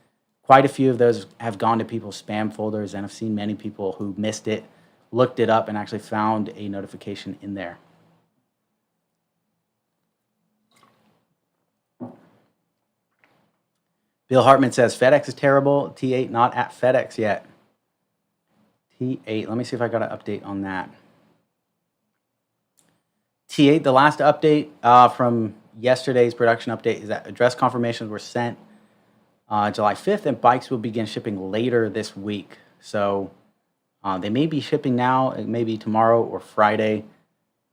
quite a few of those have gone to people's spam folders, and I've seen many people who missed it, looked it up, and actually found a notification in there. Bill Hartman says, FedEx is terrible. T8 not at FedEx yet. T8, let me see if I got an update on that. T8, the last update from yesterday's production update is that address confirmations were sent July 5th, and bikes will begin shipping later this week. So they may be shipping now, it may be tomorrow or Friday.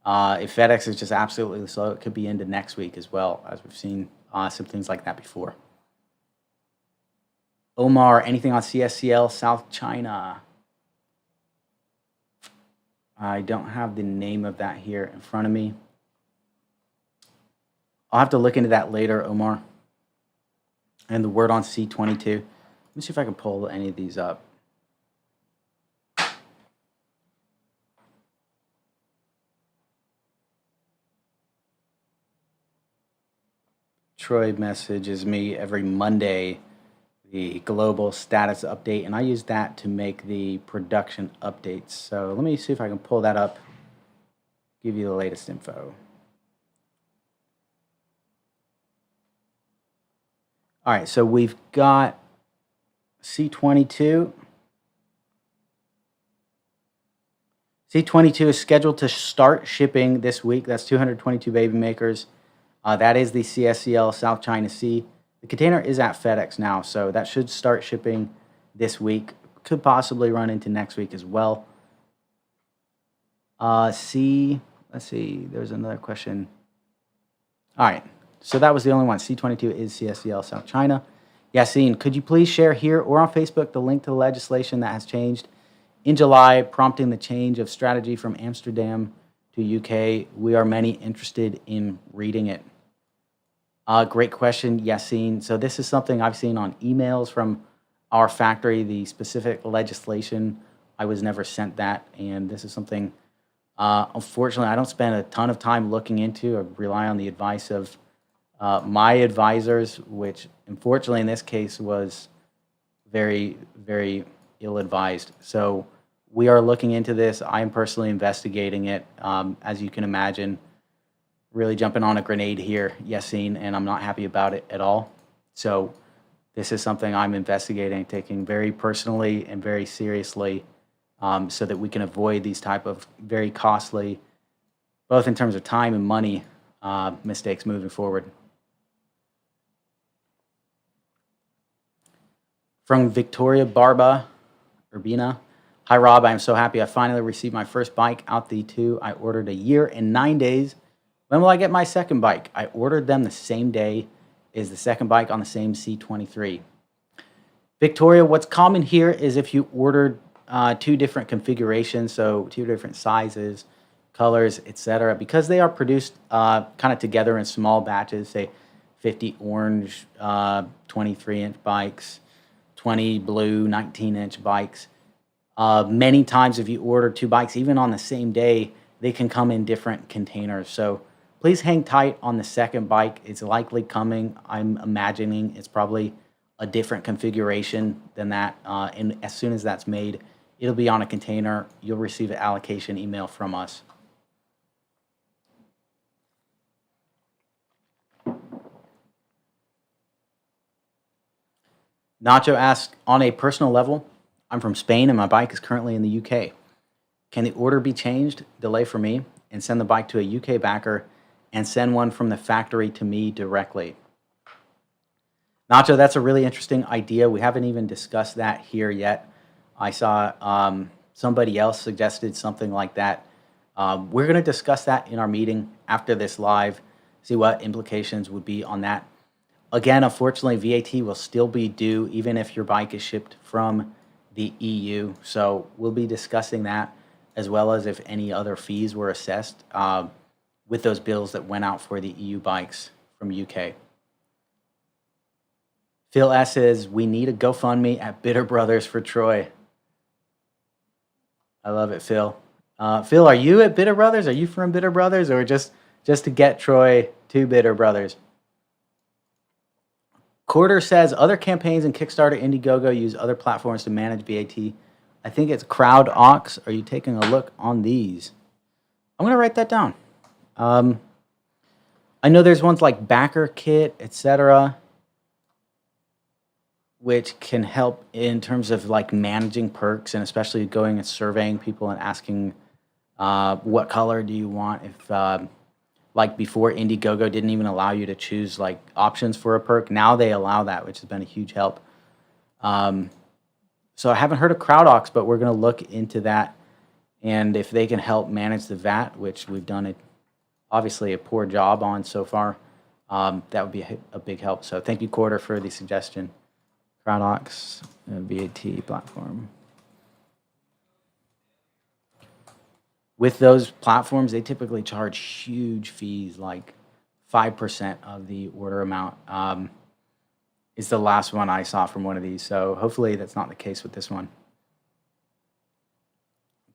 If FedEx is just absolutely slow, it could be into next week as well, as we've seen some things like that before. Omar, anything on CSCL South China? I don't have the name of that here in front of me. I'll have to look into that later, Omar. And the word on C22. Let me see if I can pull any of these up. Troy messages me every Monday the global status update, and I use that to make the production updates. So let me see if I can pull that up, give you the latest info. All right, so we've got C22. C22 is scheduled to start shipping this week. That's 222 baby makers. That is the CSCL South China Sea. The container is at FedEx now, so that should start shipping this week. Could possibly run into next week as well. Let's see, there's another question. All right, so that was the only one. C22 is CSCL South China. Yassine, could you please share here or on Facebook the link to the legislation that has changed in July, prompting the change of strategy from Amsterdam to UK? We are many interested in reading it. Great question, Yassine. So this is something I've seen on emails from our factory, the specific legislation. I was never sent that, and this is something, unfortunately, I don't spend a ton of time looking into. I rely on the advice of my advisors, which unfortunately in this case was very, very ill-advised. So we are looking into this. I am personally investigating it, as you can imagine. Really jumping on a grenade here, Yassine, and I'm not happy about it at all. So this is something I'm investigating, taking very personally and very seriously, so that we can avoid these type of very costly, both in terms of time and money, mistakes moving forward. From Victoria Barba, Urbina. Hi, Rob. I am so happy I finally received my first bike out the two I ordered a year and 9 days. When will I get my second bike? I ordered them the same day as the second bike on the same C23. Victoria, what's common here is if you ordered two different configurations, so two different sizes, colors, etc., because they are produced kind of together in small batches, say 50 orange 23-inch bikes, 20 blue 19-inch bikes. Many times if you order two bikes, even on the same day, they can come in different containers. So please hang tight on the second bike. It's likely coming. I'm imagining it's probably a different configuration than that. And as soon as that's made, it'll be on a container. You'll receive an allocation email from us. Nacho asks, on a personal level, I'm from Spain and my bike is currently in the UK. Can the order be changed, delay for me, and send the bike to a UK backer and send one from the factory to me directly? Nacho, that's a really interesting idea. We haven't even discussed that here yet. I saw somebody else suggested something like that. We're going to discuss that in our meeting after this live, see what implications would be on that. Again, unfortunately, VAT will still be due even if your bike is shipped from the EU. So we'll be discussing that as well as if any other fees were assessed with those bills that went out for the EU bikes from UK. Phil S. says, we need a GoFundMe at Bitter Brothers for Troy. I love it, Phil. Phil, are you at Bitter Brothers? Are you from Bitter Brothers, or just to get Troy to Bitter Brothers? Quarter says, other campaigns in Kickstarter, Indiegogo use other platforms to manage VAT. I think it's CrowdOx. Are you taking a look on these? I'm going to write that down. I know there's ones like BackerKit, etc., which can help in terms of like managing perks and especially going and surveying people and asking what color do you want. If like before, Indiegogo didn't even allow you to choose like options for a perk. Now they allow that, which has been a huge help. So I haven't heard of CrowdOx, but we're going to look into that. And if they can help manage the VAT, which we've done obviously a poor job on so far, that would be a big help. So thank you, Quarter, for the suggestion. CrowdOx, VAT platform. With those platforms, they typically charge huge fees, like 5% of the order amount. Is the last one I saw from one of these. So hopefully that's not the case with this one.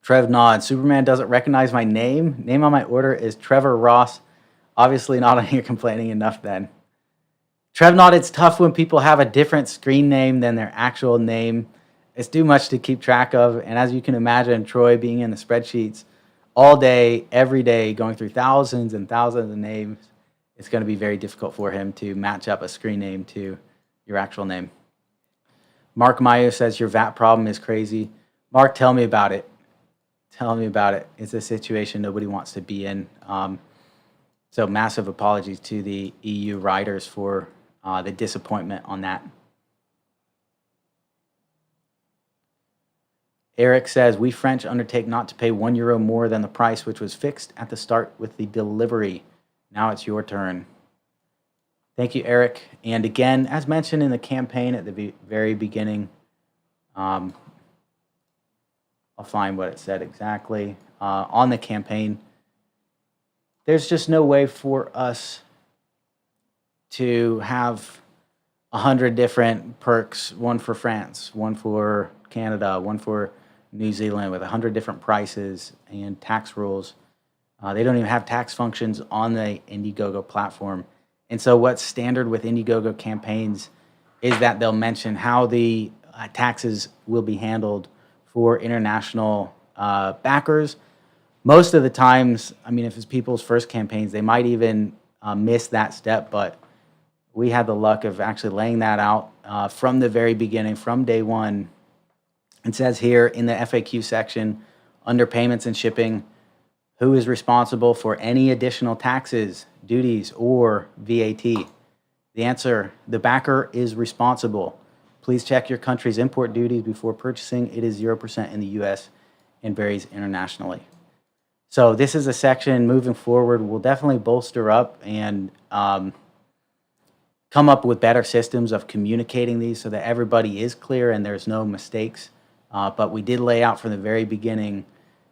Trev nods. Superman doesn't recognize my name. Name on my order is Trevor Ross. Obviously not on here complaining enough then. Trev nod, it's tough when people have a different screen name than their actual name. It's too much to keep track of. And as you can imagine, Troy being in the spreadsheets all day, every day, going through thousands and thousands of names, it's going to be very difficult for him to match up a screen name to your actual name. Mark Mayo says, your VAT problem is crazy. Mark, tell me about it. Tell me about it. It's a situation nobody wants to be in. So massive apologies to the EU riders for the disappointment on that. Eric says, we French undertake not to pay €1 more than the price which was fixed at the start with the delivery. Now it's your turn. Thank you, Eric. And again, as mentioned in the campaign at the very beginning, I'll find what it said exactly. On the campaign, there's just no way for us to have 100 different perks, one for France, one for Canada, one for New Zealand, with 100 different prices and tax rules. They don't even have tax functions on the Indiegogo platform. And so what's standard with Indiegogo campaigns is that they'll mention how the taxes will be handled for international backers. Most of the times, I mean, if it's people's first campaigns, they might even miss that step, but we had the luck of actually laying that out from the very beginning, from day one. It says here in the FAQ section, under payments and shipping, who is responsible for any additional taxes, duties, or VAT? The answer, the backer is responsible. Please check your country's import duties before purchasing. It is 0% in the U.S. and varies internationally. So this is a section moving forward will definitely bolster up and come up with better systems of communicating these so that everybody is clear and there's no mistakes. But we did lay out from the very beginning,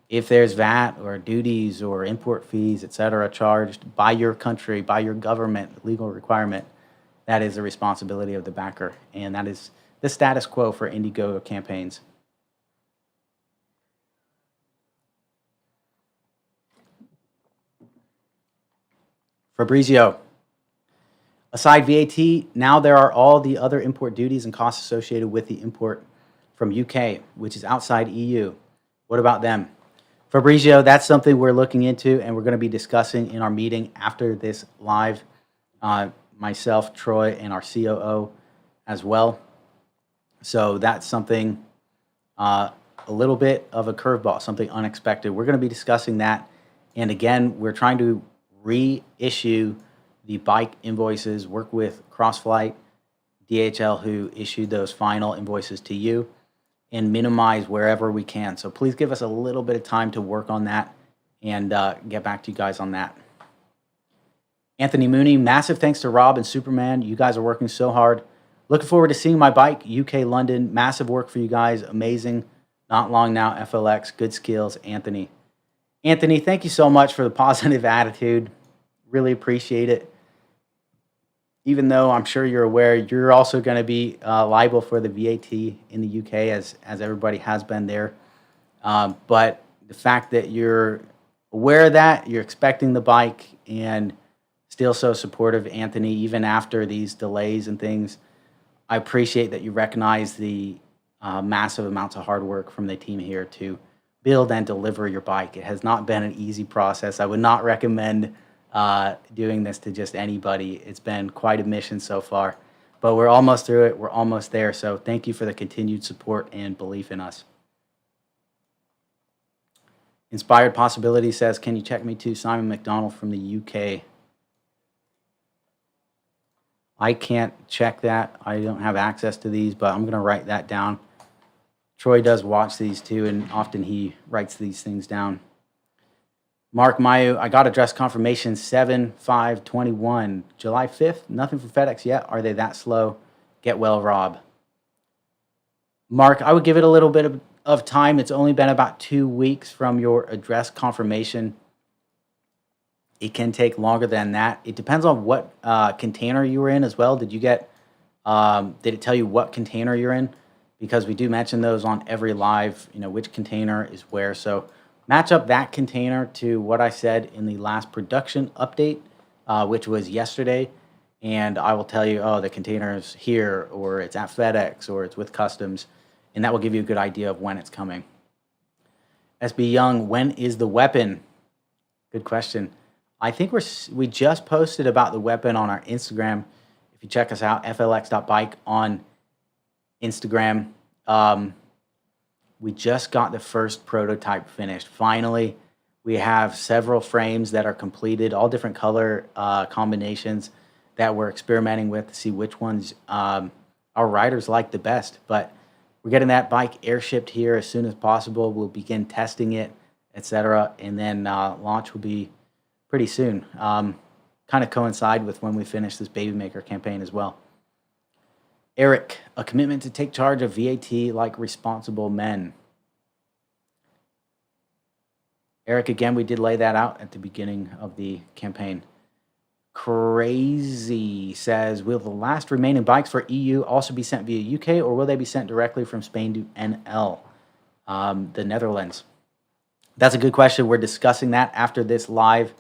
if there's VAT or duties or import fees, et cetera, charged by your country, by your government, legal requirement, that is the responsibility of the backer. And that is the status quo for Indiegogo campaigns. Fabrizio, aside VAT, now there are all the other import duties and costs associated with the import from UK, which is outside EU. What about them? Fabrizio, that's something we're looking into and we're going to be discussing in our meeting after this live. Myself, Troy, and our COO as well. So that's something, a little bit of a curveball, something unexpected. We're going to be discussing that. And again, we're trying to reissue the bike invoices, work with CrossFlight, DHL, who issued those final invoices to you, and minimize wherever we can. So please give us a little bit of time to work on that and get back to you guys on that. Anthony Mooney, massive thanks to Rob and Superman. You guys are working so hard. Looking forward to seeing my bike, UK, London. Massive work for you guys. Amazing. Not long now, FLX. Good skills, Anthony. Anthony, thank you so much for the positive attitude. Really appreciate it. Even though I'm sure you're aware, you're also going to be liable for the VAT in the UK, as everybody has been there. But the fact that you're aware of that, you're expecting the bike, and still so supportive, Anthony, even after these delays and things, I appreciate that you recognize the massive amounts of hard work from the team here to build and deliver your bike. It has not been an easy process. I would not recommend doing this to just anybody. It's been quite a mission so far, but we're almost through it. We're almost there. So thank you for the continued support and belief in us. Inspired Possibility says, can you check me to Simon McDonald from the UK? I can't check that. I don't have access to these, but I'm going to write that down. Troy does watch these too, and often he writes these things down. Mark Mayu, I got address confirmation 7/5/21. July 5th, nothing from FedEx yet. Are they that slow? Get well, Rob. Mark, I would give it a little bit of time. It's only been about 2 weeks from your address confirmation. It can take longer than that. It depends on what container you were in as well. Did you get, did it tell you what container you're in? Because we do mention those on every live, which container is where. So match up that container to what I said in the last production update, which was yesterday. And I will tell you, oh, the container is here, or it's at FedEx, or it's with customs. And that will give you a good idea of when it's coming. SB Young, when is the weapon? Good question. I think we just posted about the weapon on our Instagram. If you check us out, flx.bike on Instagram. We just got the first prototype finished. Finally, we have several frames that are completed, all different color combinations that we're experimenting with to see which ones our riders like the best. But we're getting that bike airshipped here as soon as possible. We'll begin testing it, etc. And then launch will be pretty soon. Kind of coincide with when we finish this Baby Maker campaign as well. Eric, a commitment to take charge of VAT like responsible men. Eric, again, we did lay that out at the beginning of the campaign. Crazy says, will the last remaining bikes for EU also be sent via UK, or will they be sent directly from Spain to NL, the Netherlands? That's a good question. We're discussing that after this live.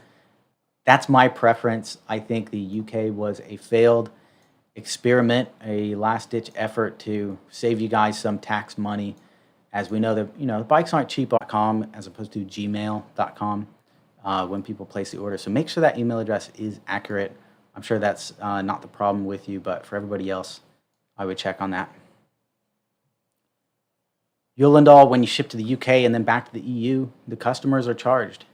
That's my preference. I think the UK was a failed experiment, a last-ditch effort to save you guys some tax money. As we know that, the bikes aren't cheap.com as opposed to gmail.com when people place the order. So make sure that email address is accurate. I'm sure that's not the problem with you, but for everybody else, I would check on that. Yolandal, when you ship to the UK and then back to the EU, the customers are charged.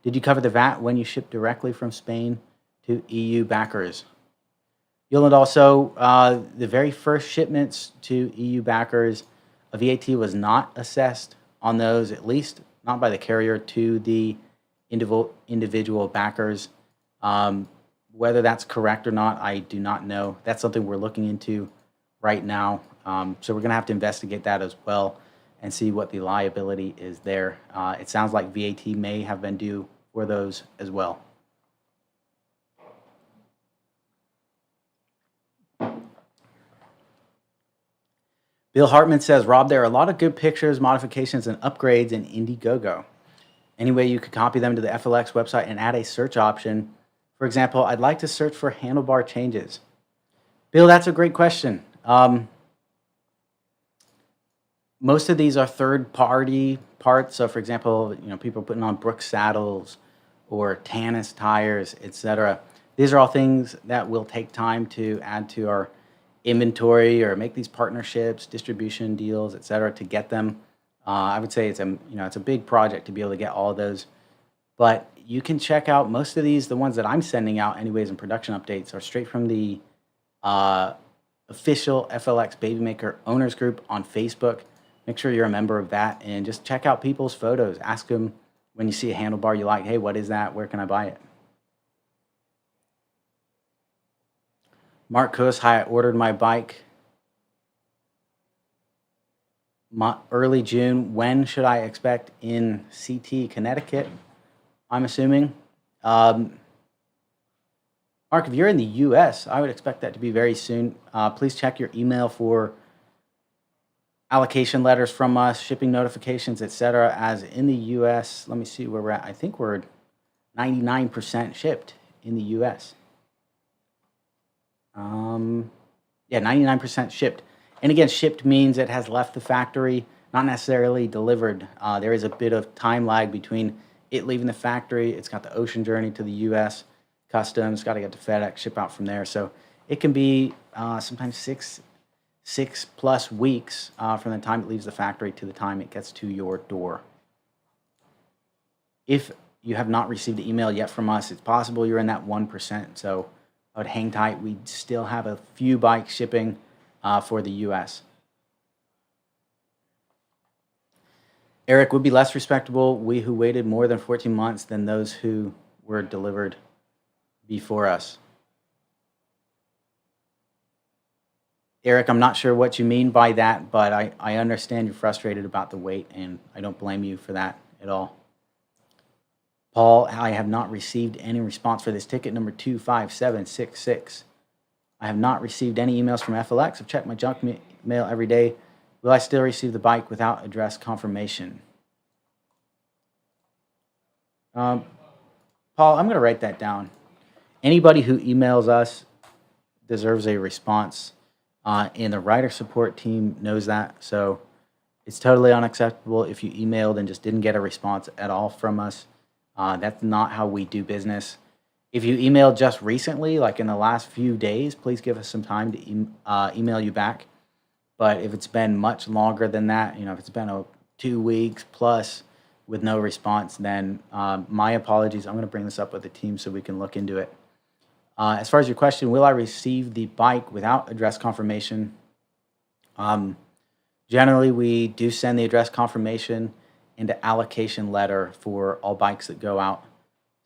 Did you cover the VAT when you ship directly from Spain to EU backers? You'll note also the very first shipments to EU backers, a VAT was not assessed on those, at least not by the carrier to the individual backers. Um, Whether that's correct or not, I do not know. That's something we're looking into right now. So we're going to have to investigate that as well and see what the liability is there. It sounds like VAT may have been due for those as well. Bill Hartman says, Rob, there are a lot of good pictures, modifications, and upgrades in Indiegogo. Any way you could copy them to the FLX website and add a search option? For example, I'd like to search for handlebar changes. Bill, that's a great question. Most of these are third-party parts. So, for example, people putting on Brooks saddles or Tanis tires, etc. These are all things that will take time to add to our inventory or make these partnerships, distribution deals, etc. to get them. I would say it's a big project to be able to get all of those. But you can check out most of these. The ones that I'm sending out, anyways, in production updates, are straight from the official FLX Baby Maker Owners Group on Facebook. Make sure you're a member of that and just check out people's photos. Ask them when you see a handlebar you like, hey, what is that? Where can I buy it? Mark Kuss, hi, I ordered my bike early June. When should I expect in CT, Connecticut? I'm assuming. Mark, if you're in the US, I would expect that to be very soon. Please check your email for allocation letters from us, shipping notifications, etc. As in the US, let me see where we're at. I think we're 99% shipped in the US. Yeah, 99% shipped. And again, shipped means it has left the factory, not necessarily delivered. There is a bit of time lag between it leaving the factory. It's got the ocean journey to the US, customs, got to get to FedEx, ship out from there. So it can be sometimes six plus weeks from the time it leaves the factory to the time it gets to your door. If you have not received an email yet from us, it's possible you're in that 1%. So I would hang tight. We still have a few bikes shipping for the US. Eric, would be less respectable we who waited more than 14 months than those who were delivered before us. Eric, I'm not sure what you mean by that, but I understand you're frustrated about the wait, and I don't blame you for that at all. Paul, I have not received any response for this ticket number 25766. I have not received any emails from FLX. I've checked my junk mail every day. Will I still receive the bike without address confirmation? Paul, I'm going to write that down. Anybody who emails us deserves a response, and the writer support team knows that. So it's totally unacceptable if you emailed and just didn't get a response at all from us. That's not how we do business. If you emailed just recently, like in the last few days, please give us some time to email you back. But if it's been much longer than that, if it's been 2 weeks plus with no response, then my apologies. I'm going to bring this up with the team so we can look into it. As far as your question, will I receive the bike without address confirmation? Generally, we do send the address confirmation and an allocation letter for all bikes that go out.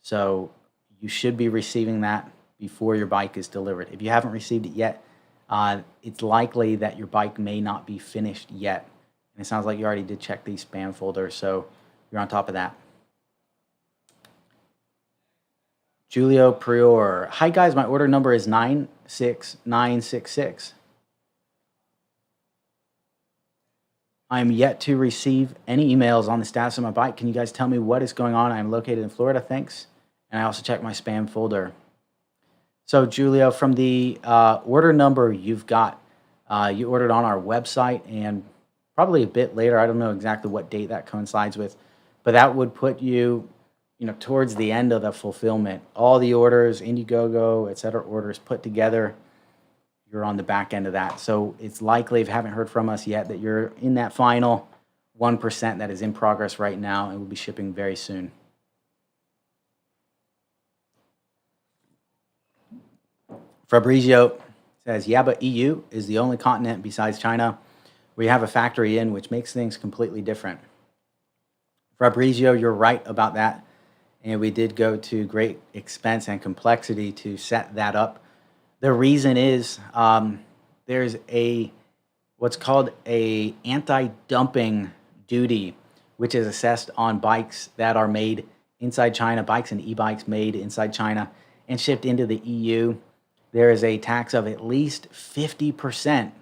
So you should be receiving that before your bike is delivered. If you haven't received it yet, it's likely that your bike may not be finished yet. And it sounds like you already did check the spam folder, so you're on top of that. Julio Prior. Hi, guys. My order number is 96966. I am yet to receive any emails on the status of my bike. Can you guys tell me what is going on? I am located in Florida. Thanks. And I also check my spam folder. So, Julio, from the order number you've got, you ordered on our website and probably a bit later. I don't know exactly what date that coincides with, but that would put you, towards the end of the fulfillment. All the orders, Indiegogo, et cetera, orders put together, you're on the back end of that. So it's likely, if you haven't heard from us yet, that you're in that final 1% that is in progress right now and will be shipping very soon. Fabrizio, says, yeah, but EU is the only continent besides China where you have a factory in, which makes things completely different. Fabrizio, you're right about that. And we did go to great expense and complexity to set that up. The reason is there's what's called a anti-dumping duty, which is assessed on bikes that are made inside China, bikes and e-bikes made inside China and shipped into the EU. There is a tax of at least 50%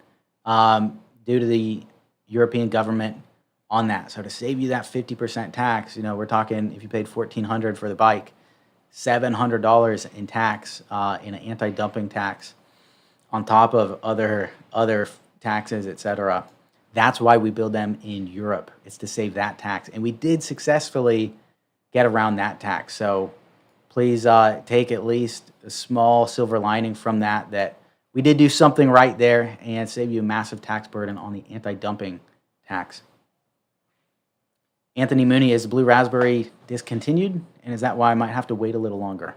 due to the European government on that. So to save you that 50% tax, we're talking if you paid $1,400 for the bike, $700 in tax, in an anti-dumping tax, on top of other taxes, etc. That's why we build them in Europe. It's to save that tax, and we did successfully get around that tax. So please take at least a small silver lining from that we did do something right there and save you a massive tax burden on the anti-dumping tax. Anthony Mooney, is the Blue Raspberry discontinued? And is that why I might have to wait a little longer?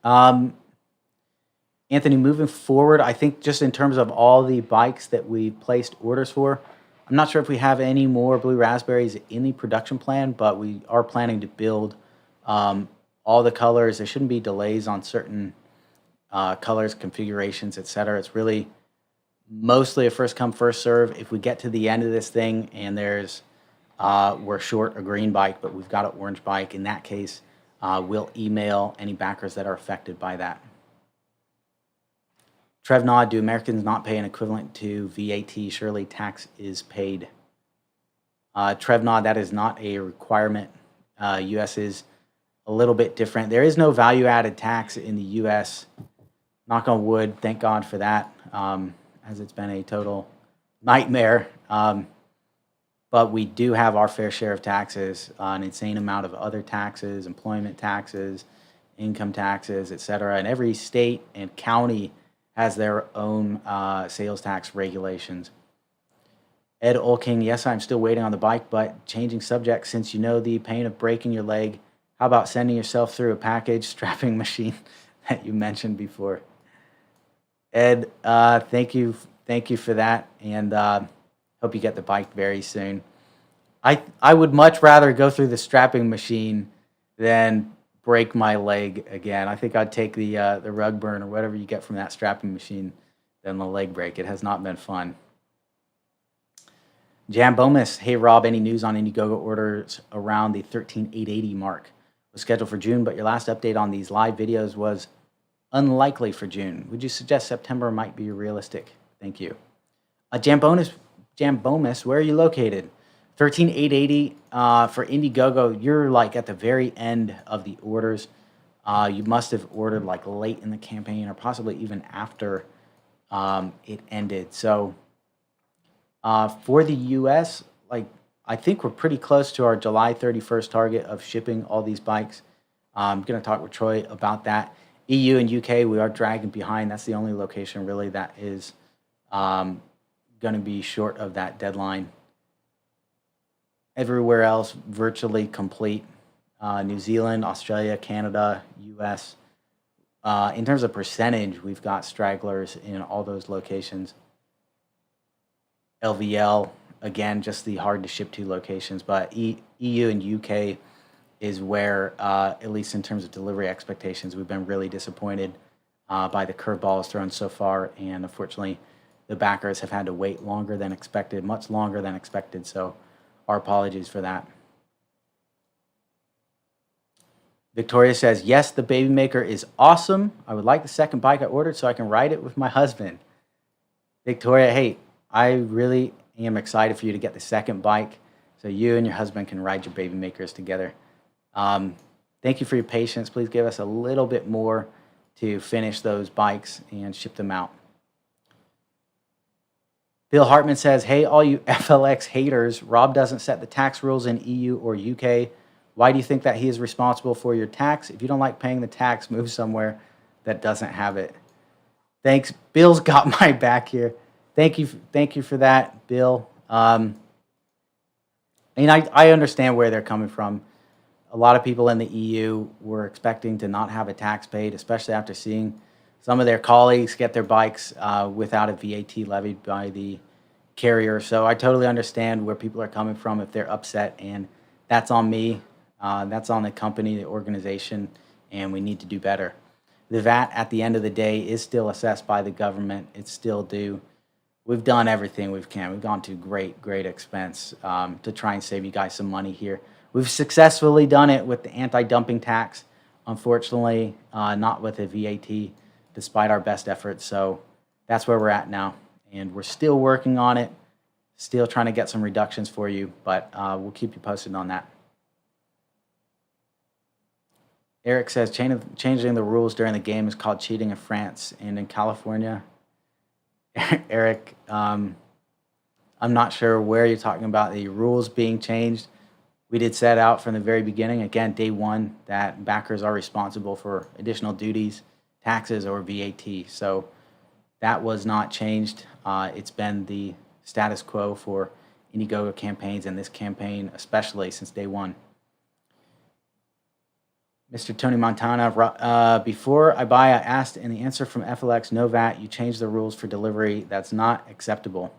Anthony, moving forward, I think just in terms of all the bikes that we placed orders for, I'm not sure if we have any more Blue Raspberries in the production plan, but we are planning to build all the colors. There shouldn't be delays on certain colors, configurations, etc. It's really mostly a first come, first serve. If we get to the end of this thing and we're short a green bike, but we've got an orange bike, in that case, we'll email any backers that are affected by that. Trev Nod, do Americans not pay an equivalent to VAT? Surely tax is paid. Trev Nod, that is not a requirement. U.S. is a little bit different. There is no value-added tax in the U.S. Knock on wood, thank God for that, as it's been a total nightmare. But we do have our fair share of taxes, an insane amount of other taxes, employment taxes, income taxes, etc. And every state and county has their own sales tax regulations. Ed Olking, yes, I'm still waiting on the bike, but changing subject, since you know the pain of breaking your leg, how about sending yourself through a package strapping machine that you mentioned before? Ed, thank you for that, and hope you get the bike very soon. I would much rather go through the strapping machine than break my leg again. I think I'd take the rug burn or whatever you get from that strapping machine than the leg break. It has not been fun. Jam Bomus, hey Rob, any news on Indiegogo orders around the 13880 mark? Was scheduled for June, but your last update on these live videos was unlikely for June. Would you suggest September might be realistic? Thank you. Jam Bomus, where are you located? 13880 for Indiegogo, you're like at the very end of the orders. You must have ordered like late in the campaign or possibly even after it ended. So for the US, like I think we're pretty close to our July 31st target of shipping all these bikes. I'm going to talk with Troy about that. EU and UK, we are dragging behind. That's the only location really that is going to be short of that deadline. Everywhere else, virtually complete. New Zealand, Australia, Canada, US. In terms of percentage, we've got stragglers in all those locations. LVL, again, just the hard to ship to locations, but EU and UK is where, at least in terms of delivery expectations, we've been really disappointed by the curveballs thrown so far, and unfortunately, the backers have had to wait longer than expected, much longer than expected, so our apologies for that. Victoria says, yes, the Baby Maker is awesome. I would like the second bike I ordered so I can ride it with my husband. Victoria, hey, I really am excited for you to get the second bike so you and your husband can ride your Baby Makers together. Thank you for your patience. Please give us a little bit more to finish those bikes and ship them out. Bill Hartman says, hey, all you FLX haters, Rob doesn't set the tax rules in EU or UK. Why do you think that he is responsible for your tax? If you don't like paying the tax, move somewhere that doesn't have it. Thanks. Bill's got my back here. Thank you for that, Bill. I understand where they're coming from. A lot of people in the EU were expecting to not have a tax paid, especially after seeing some of their colleagues get their bikes without a VAT levied by the carrier. So I totally understand where people are coming from if they're upset, and that's on me. That's on the company, the organization, and we need to do better. The VAT at the end of the day is still assessed by the government. It's still due. We've done everything we can. We've gone to great expense to try and save you guys some money here. We've successfully done it with the anti-dumping tax. Unfortunately, not with a VAT, despite our best efforts. So that's where we're at now. And we're still working on it, still trying to get some reductions for you, but we'll keep you posted on that. Eric says changing the rules during the game is called cheating in France and in California. Eric, I'm not sure where you're talking about the rules being changed. We did set out from the very beginning, again, day one, that backers are responsible for additional duties, taxes, or VAT. So that was not changed. It's been the status quo for Indiegogo campaigns and this campaign, especially since day one. Mr. Tony Montana, before I buy, I asked, and the answer from FLX, no VAT, you changed the rules for delivery. That's not acceptable.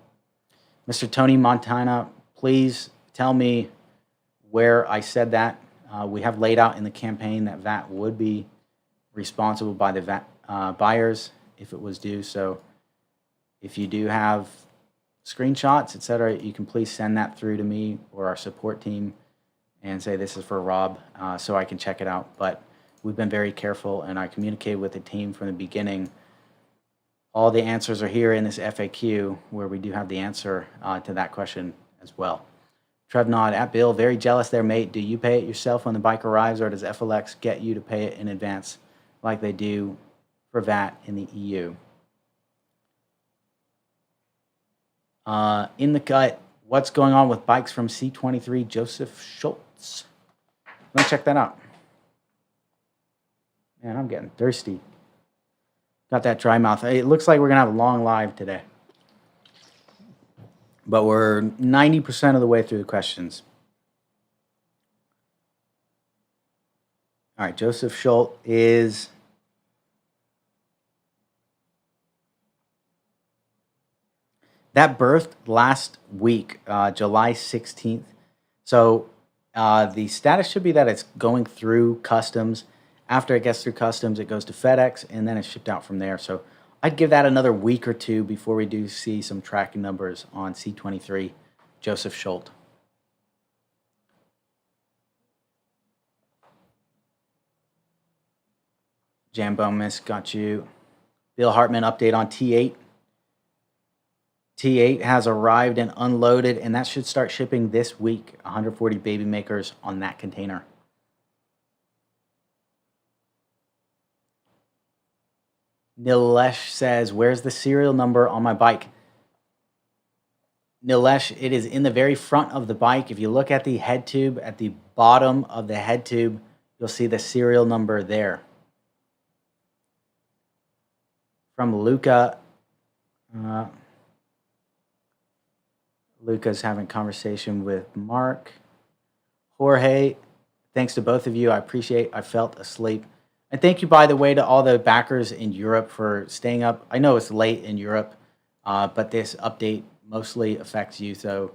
Mr. Tony Montana, please tell me where I said that. We have laid out in the campaign that VAT would be responsible by the VAT buyers if it was due. So if you do have screenshots, etc., you can please send that through to me or our support team and say this is for Rob, so I can check it out. But we've been very careful, and I communicated with the team from the beginning. All the answers are here in this FAQ, where we do have the answer to that question as well. Trevnod at Bill, very jealous there, mate. Do you pay it yourself when the bike arrives, or does FLX get you to pay it in advance like they do for VAT in the EU? In the cut, what's going on with bikes from C23 Joseph Schultz? Let me check that out. Man, I'm getting thirsty. Got that dry mouth. It looks like we're going to have a long live today. But we're 90% of the way through the questions. All right, Joseph Schultz is... That birthed last week, July 16th. So the status should be that it's going through customs. After it gets through customs, it goes to FedEx, and then it's shipped out from there. So I'd give that another week or two before we do see some tracking numbers on C23 Joseph Schultz. Jambomis, got you. Bill Hartman, update on T8. T8 has arrived and unloaded, and that should start shipping this week. 140 baby makers on that container. Nilesh says, where's the serial number on my bike? Nilesh, it is in the very front of the bike. If you look at the head tube, at the bottom of the head tube, you'll see the serial number there. From Luca. Luca's having conversation with Mark. Jorge, thanks to both of you. I appreciate I felt asleep. And thank you, by the way, to all the backers in Europe for staying up. I know it's late in Europe, but this update mostly affects you. So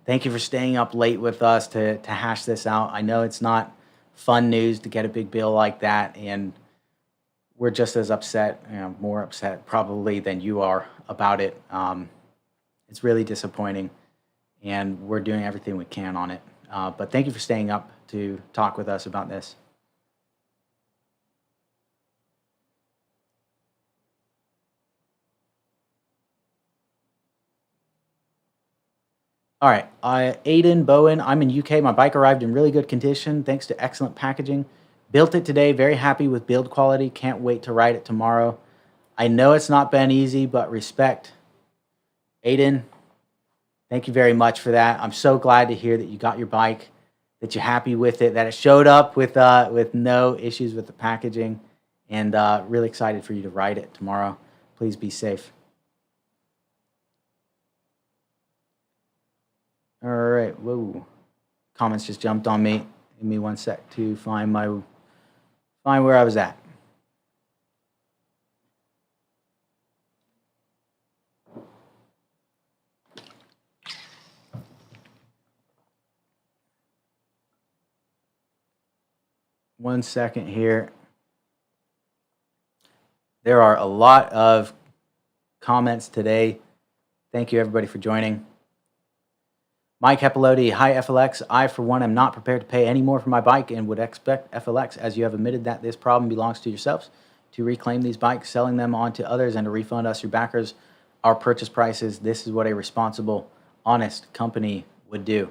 thank you for staying up late with us to hash this out. I know it's not fun news to get a big bill like that, and we're just as upset, more upset probably than you are about it. It's really disappointing, and we're doing everything we can on it. But thank you for staying up to talk with us about this. All right, Aiden Bowen, I'm in UK. My bike arrived in really good condition thanks to excellent packaging. Built it today, very happy with build quality. Can't wait to ride it tomorrow. I know it's not been easy, but respect. Aiden, thank you very much for that. I'm so glad to hear that you got your bike, that you're happy with it, that it showed up with no issues with the packaging, and really excited for you to ride it tomorrow. Please be safe. All right, whoa. Comments just jumped on me. Give me 1 sec to find where I was at. 1 second here. There are a lot of comments today. Thank you, everybody, for joining. Mike Hepelodi, hi FLX. I, for one, am not prepared to pay any more for my bike and would expect FLX, as you have admitted that this problem belongs to yourselves, to reclaim these bikes, selling them on to others, and to refund us, your backers, our purchase prices. This is what a responsible, honest company would do.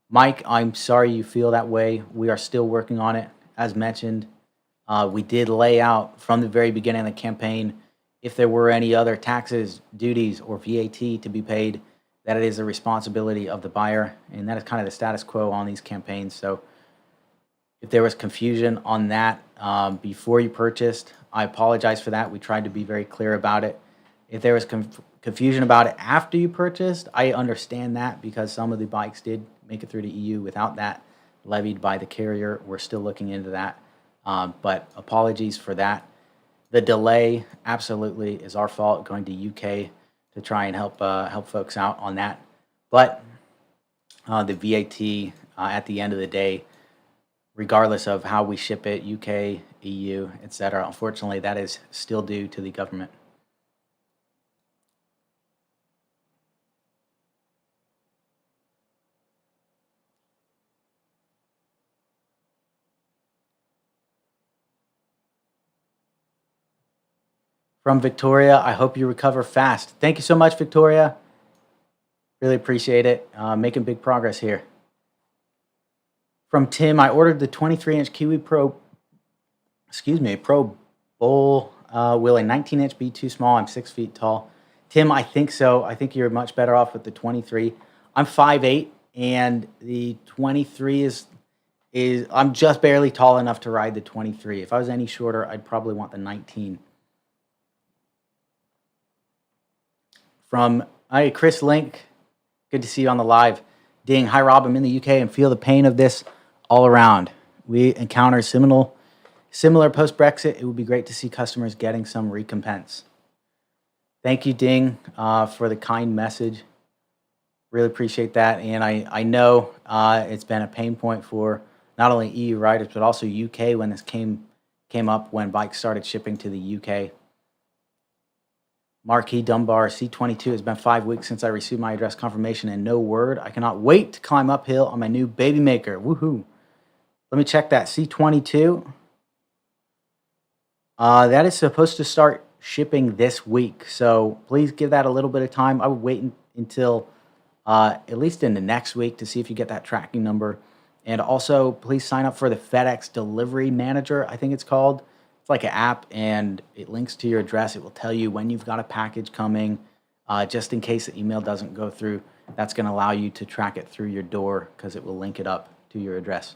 Mike, I'm sorry you feel that way. We are still working on it. As mentioned, we did lay out from the very beginning of the campaign if there were any other taxes, duties, or VAT to be paid, that it is the responsibility of the buyer, and that is kind of the status quo on these campaigns. So if there was confusion on that before you purchased, I apologize for that. We tried to be very clear about it. If there was confusion about it after you purchased, I understand that because some of the bikes did make it through the EU without that levied by the carrier. We're still looking into that, but apologies for that. The delay absolutely is our fault going to UK to try and help folks out on that. But the VAT at the end of the day, regardless of how we ship it, UK, EU, etc., unfortunately, that is still due to the government. From Victoria, I hope you recover fast. Thank you so much, Victoria. Really appreciate it. Making big progress here. From Tim, I ordered the 23-inch Kiwi Pro Bowl wheel, a 19-inch be too small. I'm 6 feet tall. Tim, I think so. I think you're much better off with the 23. I'm 5'8", and the 23 is I'm just barely tall enough to ride the 23. If I was any shorter, I'd probably want the 19. From Chris Link, good to see you on the live. Ding, hi Rob, I'm in the UK and feel the pain of this all around. We encounter similar post-Brexit. It would be great to see customers getting some recompense. Thank you, Ding, for the kind message. Really appreciate that. And I know it's been a pain point for not only EU riders, but also UK when this came up when bikes started shipping to the UK. Marquis Dunbar, C22, has been 5 weeks since I received my address confirmation and no word. I cannot wait to climb uphill on my new baby maker. Woohoo. Let me check that. C22. That is supposed to start shipping this week. So please give that a little bit of time. I would wait until at least in the next week to see if you get that tracking number. And also, please sign up for the FedEx Delivery Manager, I think it's called. It's like an app, and it links to your address. It will tell you when you've got a package coming, just in case the email doesn't go through. That's going to allow you to track it through your door because it will link it up to your address.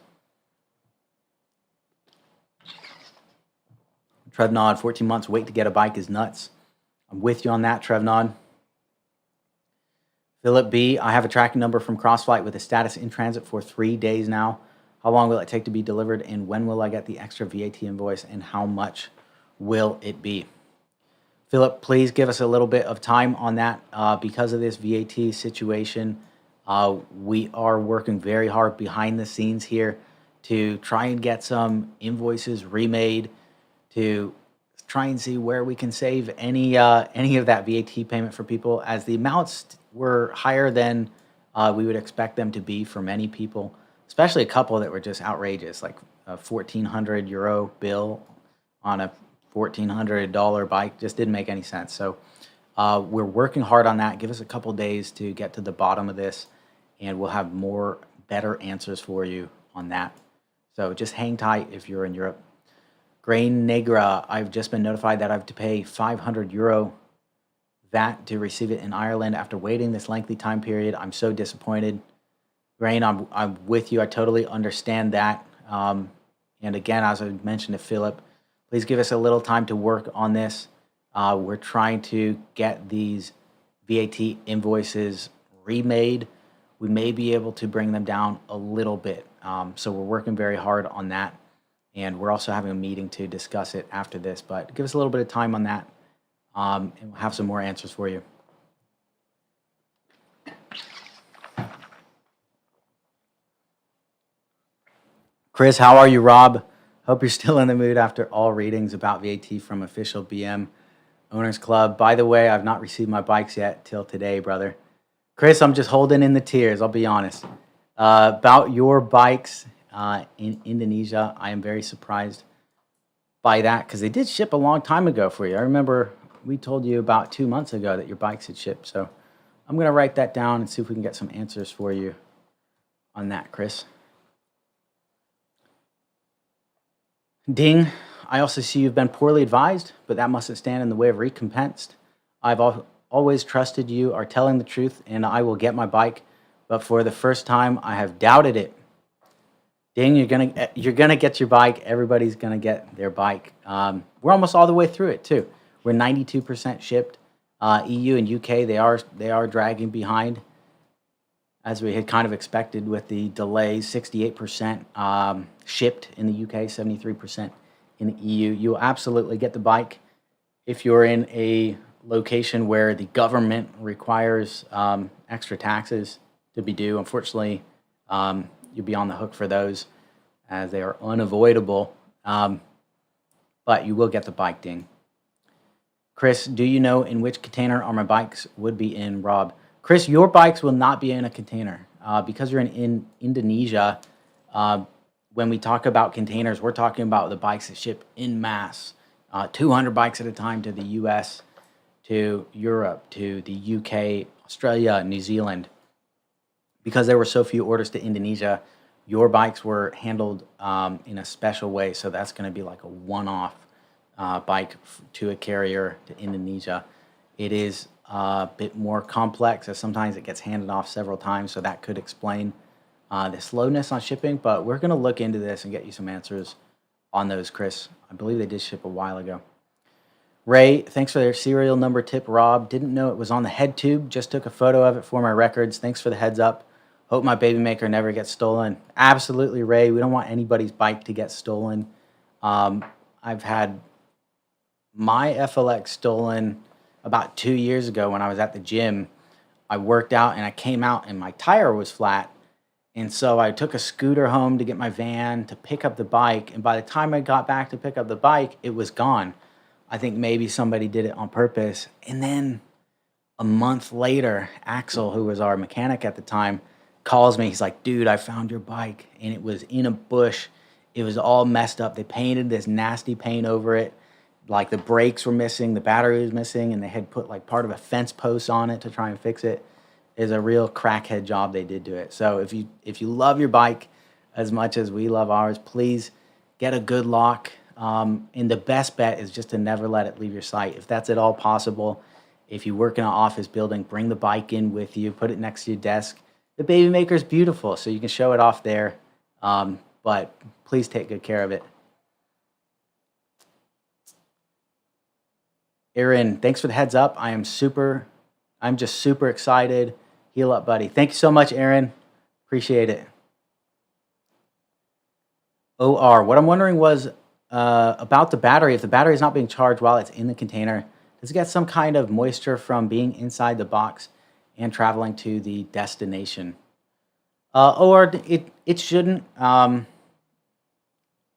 Trevnod, 14 months wait to get a bike is nuts. I'm with you on that, Trevnod. Philip B, I have a tracking number from CrossFlight with a status in transit for 3 days now. How long will it take to be delivered, and when will I get the extra VAT invoice, and how much will it be? Philip, please give us a little bit of time on that. Because of this VAT situation, we are working very hard behind the scenes here to try and get some invoices remade, to try and see where we can save any of that VAT payment for people, as the amounts were higher than we would expect them to be for many people, especially a couple that were just outrageous, like a 1,400 euro bill on a $1,400 bike. Just didn't make any sense. So we're working hard on that. Give us a couple days to get to the bottom of this, and we'll have better answers for you on that. So just hang tight if you're in Europe. Grain Negra, I've just been notified that I have to pay 500 euro VAT to receive it in Ireland after waiting this lengthy time period. I'm so disappointed. Grain, I'm with you. I totally understand that. And again, as I mentioned to Philip, please give us a little time to work on this. We're trying to get these VAT invoices remade. We may be able to bring them down a little bit. So we're working very hard on that. And we're also having a meeting to discuss it after this. But give us a little bit of time on that, and we'll have some more answers for you. Chris, how are you, Rob? Hope you're still in the mood after all readings about VAT from official BM Owners Club. By the way, I've not received my bikes yet till today, brother. Chris, I'm just holding in the tears, I'll be honest. About your bikes in Indonesia, I am very surprised by that because they did ship a long time ago for you. I remember we told you about 2 months ago that your bikes had shipped. So I'm going to write that down and see if we can get some answers for you on that, Chris. Ding, I also see you've been poorly advised, but that mustn't stand in the way of recompense. I've always trusted you are telling the truth, and I will get my bike, but for the first time, I have doubted it. Ding, you're gonna get your bike. Everybody's gonna get their bike. We're almost all the way through it too. We're 92% shipped. EU and UK, they are dragging behind, as we had kind of expected with the delays. 68% shipped in the UK, 73% in the EU. You'll absolutely get the bike if you're in a location where the government requires extra taxes to be due. Unfortunately, you'll be on the hook for those as they are unavoidable, but you will get the bike, Ding. Chris, do you know in which container are my bikes would be in, Rob? Chris, your bikes will not be in a container because you're in Indonesia. When we talk about containers, we're talking about the bikes that ship in mass, 200 bikes at a time to the US, to Europe, to the UK, Australia, New Zealand. Because there were so few orders to Indonesia, your bikes were handled in a special way. So that's going to be like a one-off bike to a carrier to Indonesia. It is a bit more complex, as sometimes it gets handed off several times, so that could explain the slowness on shipping, but we're going to look into this and get you some answers on those, Chris. I believe they did ship a while ago. Ray, thanks for their serial number tip, Rob. Didn't know it was on the head tube, just took a photo of it for my records. Thanks for the heads up. Hope my baby maker never gets stolen. Absolutely, Ray. We don't want anybody's bike to get stolen. I've had my FLX stolen about 2 years ago when I was at the gym. I worked out and I came out and my tire was flat. And so I took a scooter home to get my van to pick up the bike. And by the time I got back to pick up the bike, it was gone. I think maybe somebody did it on purpose. And then a month later, Axel, who was our mechanic at the time, calls me. He's like, dude, I found your bike. And it was in a bush. It was all messed up. They painted this nasty paint over it. Like the brakes were missing, the battery was missing, and they had put like part of a fence post on it to try and fix it. Is a real crackhead job they did to it. So if you love your bike as much as we love ours, please get a good lock. And the best bet is just to never let it leave your sight. If that's at all possible, if you work in an office building, bring the bike in with you, put it next to your desk. The baby maker is beautiful, so you can show it off there. But please take good care of it. Aaron, thanks for the heads up. I'm just super excited. Heal up, buddy. Thank you so much, Aaron. Appreciate it. OR, what I'm wondering was about the battery. If the battery is not being charged while it's in the container, does it get some kind of moisture from being inside the box and traveling to the destination? Or it shouldn't. I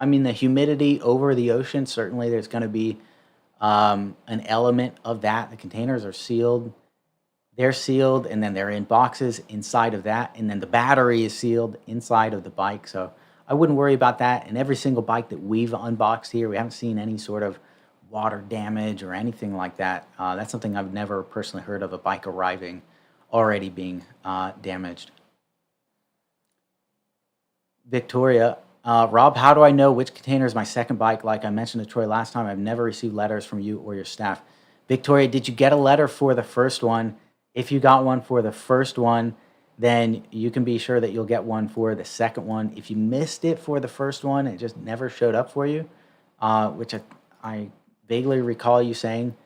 mean, the humidity over the ocean, certainly there's going to be an element of that. The containers are sealed. They're sealed, and then they're in boxes inside of that, and then the battery is sealed inside of the bike. So I wouldn't worry about that. And every single bike that we've unboxed here, we haven't seen any sort of water damage or anything like that. That's something I've never personally heard of, a bike arriving already being damaged. Victoria, Rob, how do I know which container is my second bike? Like I mentioned to Troy last time, I've never received letters from you or your staff. Victoria, did you get a letter for the first one? If you got one for the first one, then you can be sure that you'll get one for the second one. If you missed it for the first one, it just never showed up for you, which I vaguely recall you saying,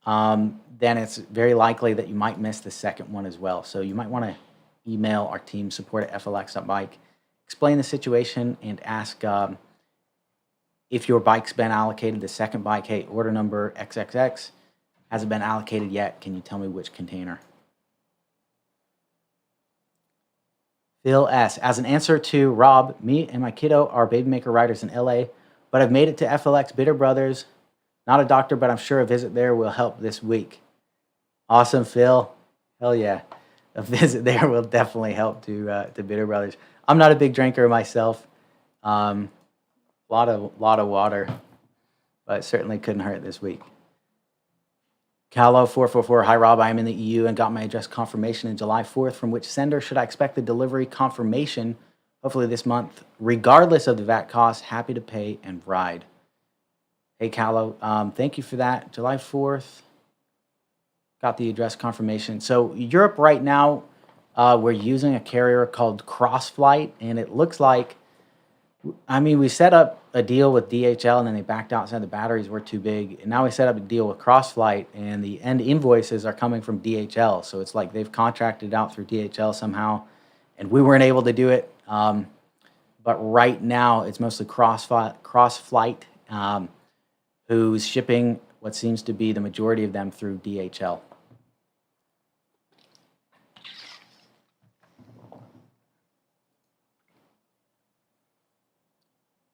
then it's very likely that you might miss the second one as well. So you might want to email our team, support@flx.bike, explain the situation, and ask if your bike's been allocated the second bike. Hey, order number XXX hasn't been allocated yet. Can you tell me which container? Phil S. As an answer to Rob, me and my kiddo are baby maker riders in LA, but I've made it to FLX Bitter Brothers. Not a doctor, but I'm sure a visit there will help this week. Awesome, Phil. Hell yeah. A visit there will definitely help to Bitter Brothers. I'm not a big drinker myself. Lot of water, but certainly couldn't hurt this week. Callow444, hi Rob, I am in the EU and got my address confirmation in July 4th. From which sender should I expect the delivery confirmation? Hopefully this month, regardless of the VAT cost. Happy to pay and ride. Hey Callow, thank you for that. July 4th, got the address confirmation. So Europe right now, we're using a carrier called CrossFlight, and it looks like, I mean, we set up a deal with DHL and then they backed out and said the batteries were too big. And now we set up a deal with CrossFlight and the end invoices are coming from DHL. So it's like they've contracted out through DHL somehow and we weren't able to do it. But right now it's mostly CrossFlight who's shipping what seems to be the majority of them through DHL.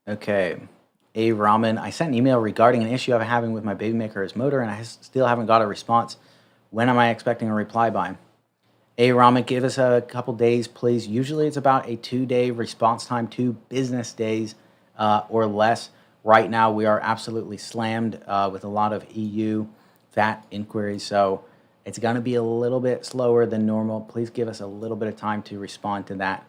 Okay. A Ramen, I sent an email regarding an issue I'm having with my baby maker's motor, and I still haven't got a response. When am I expecting a reply by? A Ramen, give us a couple days, please. Usually it's about a 2-day response time, 2 business days or less. Right now we are absolutely slammed with a lot of EU VAT inquiries, so it's going to be a little bit slower than normal. Please give us a little bit of time to respond to that.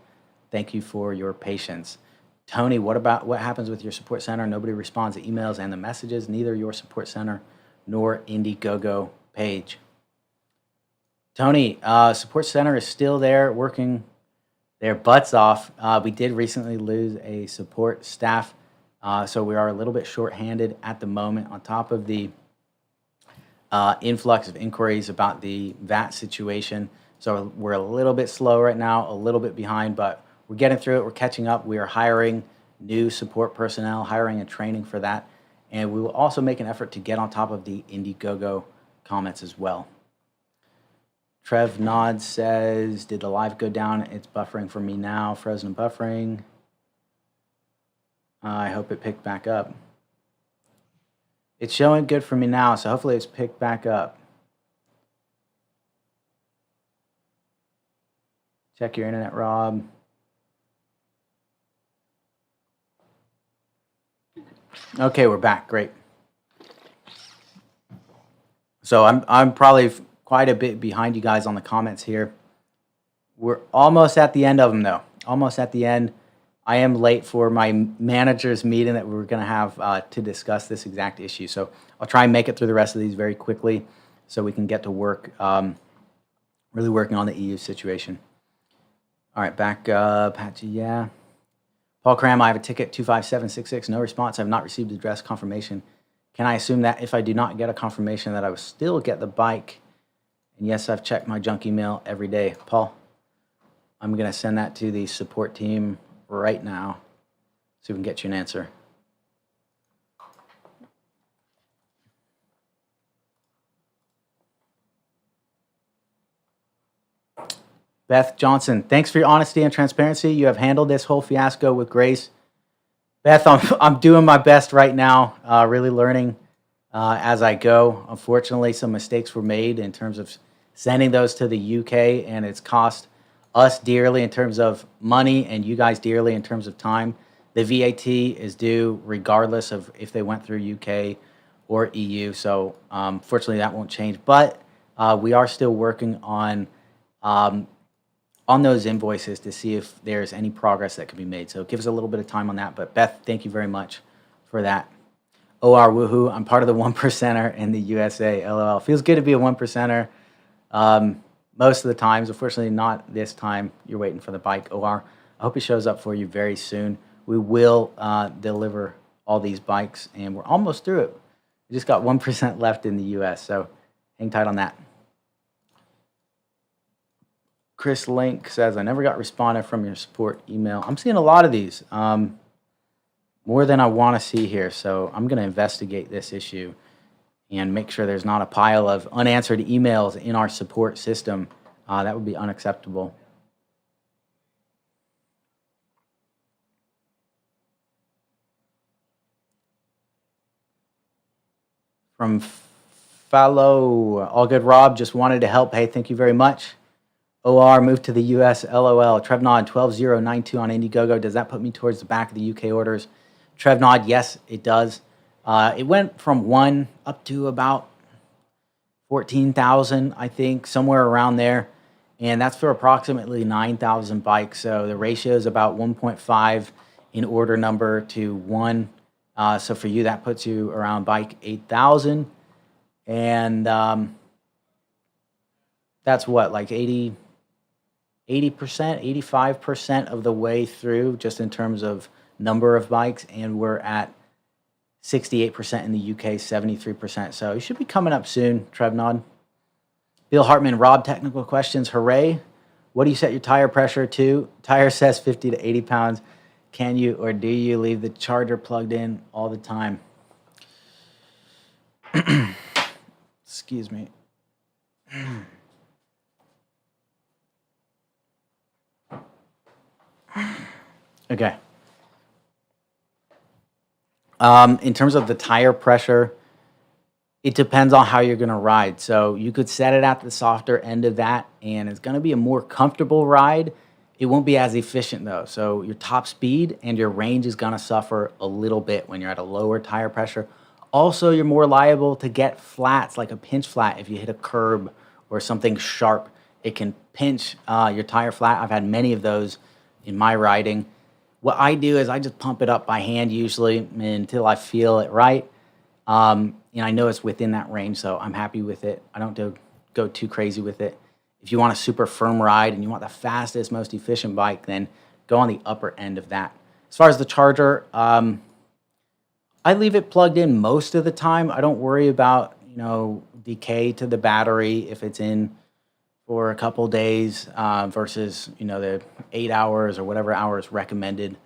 Thank you for your patience. Tony, what happens with your support center? Nobody responds to emails and the messages, neither your support center nor Indiegogo page. Tony, support center is still there working their butts off. We did recently lose a support staff, so we are a little bit short-handed at the moment on top of the influx of inquiries about the VAT situation. So we're a little bit slow right now, a little bit behind, but we're getting through it. We're catching up. We are hiring new support personnel, hiring and training for that. And we will also make an effort to get on top of the Indiegogo comments as well. Trev Nod says, did the live go down? It's buffering for me now. Frozen buffering. I hope it picked back up. It's showing good for me now, so hopefully it's picked back up. Check your internet, Rob. Okay, we're back. Great. So I'm probably quite a bit behind you guys on the comments here. We're almost at the end of them, though. Almost at the end. I am late for my manager's meeting that we were going to have to discuss this exact issue. So I'll try and make it through the rest of these very quickly so we can get to work, really working on the EU situation. All right, back up. Patchy, yeah. Paul Cram, I have a ticket 25766, no response. I have not received address confirmation. Can I assume that if I do not get a confirmation that I will still get the bike? And yes, I've checked my junk email every day. Paul, I'm going to send that to the support team right now so we can get you an answer. Beth Johnson, thanks for your honesty and transparency. You have handled this whole fiasco with grace. Beth, I'm doing my best right now, really learning as I go. Unfortunately, some mistakes were made in terms of sending those to the UK, and it's cost us dearly in terms of money and you guys dearly in terms of time. The VAT is due regardless of if they went through UK or EU, so fortunately that won't change. But we are still working on those invoices to see if there's any progress that can be made. So give us a little bit of time on that. But Beth, thank you very much for that. OR woohoo, I'm part of the 1%er in the USA, LOL. Feels good to be a 1%er most of the times. Unfortunately, not this time. You're waiting for the bike, OR. I hope it shows up for you very soon. We will deliver all these bikes, and we're almost through it. We just got 1% left in the US, so hang tight on that. Chris Link says, I never got responded from your support email. I'm seeing a lot of these, more than I want to see here. So I'm going to investigate this issue and make sure there's not a pile of unanswered emails in our support system. That would be unacceptable. from Fallow. All good, Rob. Just wanted to help. Hey, thank you very much. OR moved to the US. LOL. Trevnod 12092 on Indiegogo. Does that put me towards the back of the UK orders? Trevnod, yes, it does. It went from 1 up to about 14,000, I think, somewhere around there. And that's for approximately 9,000 bikes. So the ratio is about 1.5 in order number to 1. So for you, that puts you around bike 8,000. And that's what, like 80%, 85% of the way through, just in terms of number of bikes. And we're at 68% in the UK, 73%. So you should be coming up soon, Trevnod. Bill Hartman, Rob, technical questions. Hooray. What do you set your tire pressure to? Tire says 50 to 80 pounds. Can you or do you leave the charger plugged in all the time? Excuse me. Okay. In terms of the tire pressure, it depends on how you're going to ride. So you could set it at the softer end of that, and it's going to be a more comfortable ride. It won't be as efficient, though. So your top speed and your range is going to suffer a little bit when you're at a lower tire pressure. Also, you're more liable to get flats, like a pinch flat. If you hit a curb or something sharp, it can pinch your tire flat. I've had many of those in my riding. What I do is I just pump it up by hand usually until I feel it right. I know it's within that range, so I'm happy with it. I don't go too crazy with it. If you want a super firm ride and you want the fastest, most efficient bike, then go on the upper end of that. As far as the charger, I leave it plugged in most of the time. I don't worry about, decay to the battery if it's in for a couple days versus, the 8 hours or whatever hours recommended.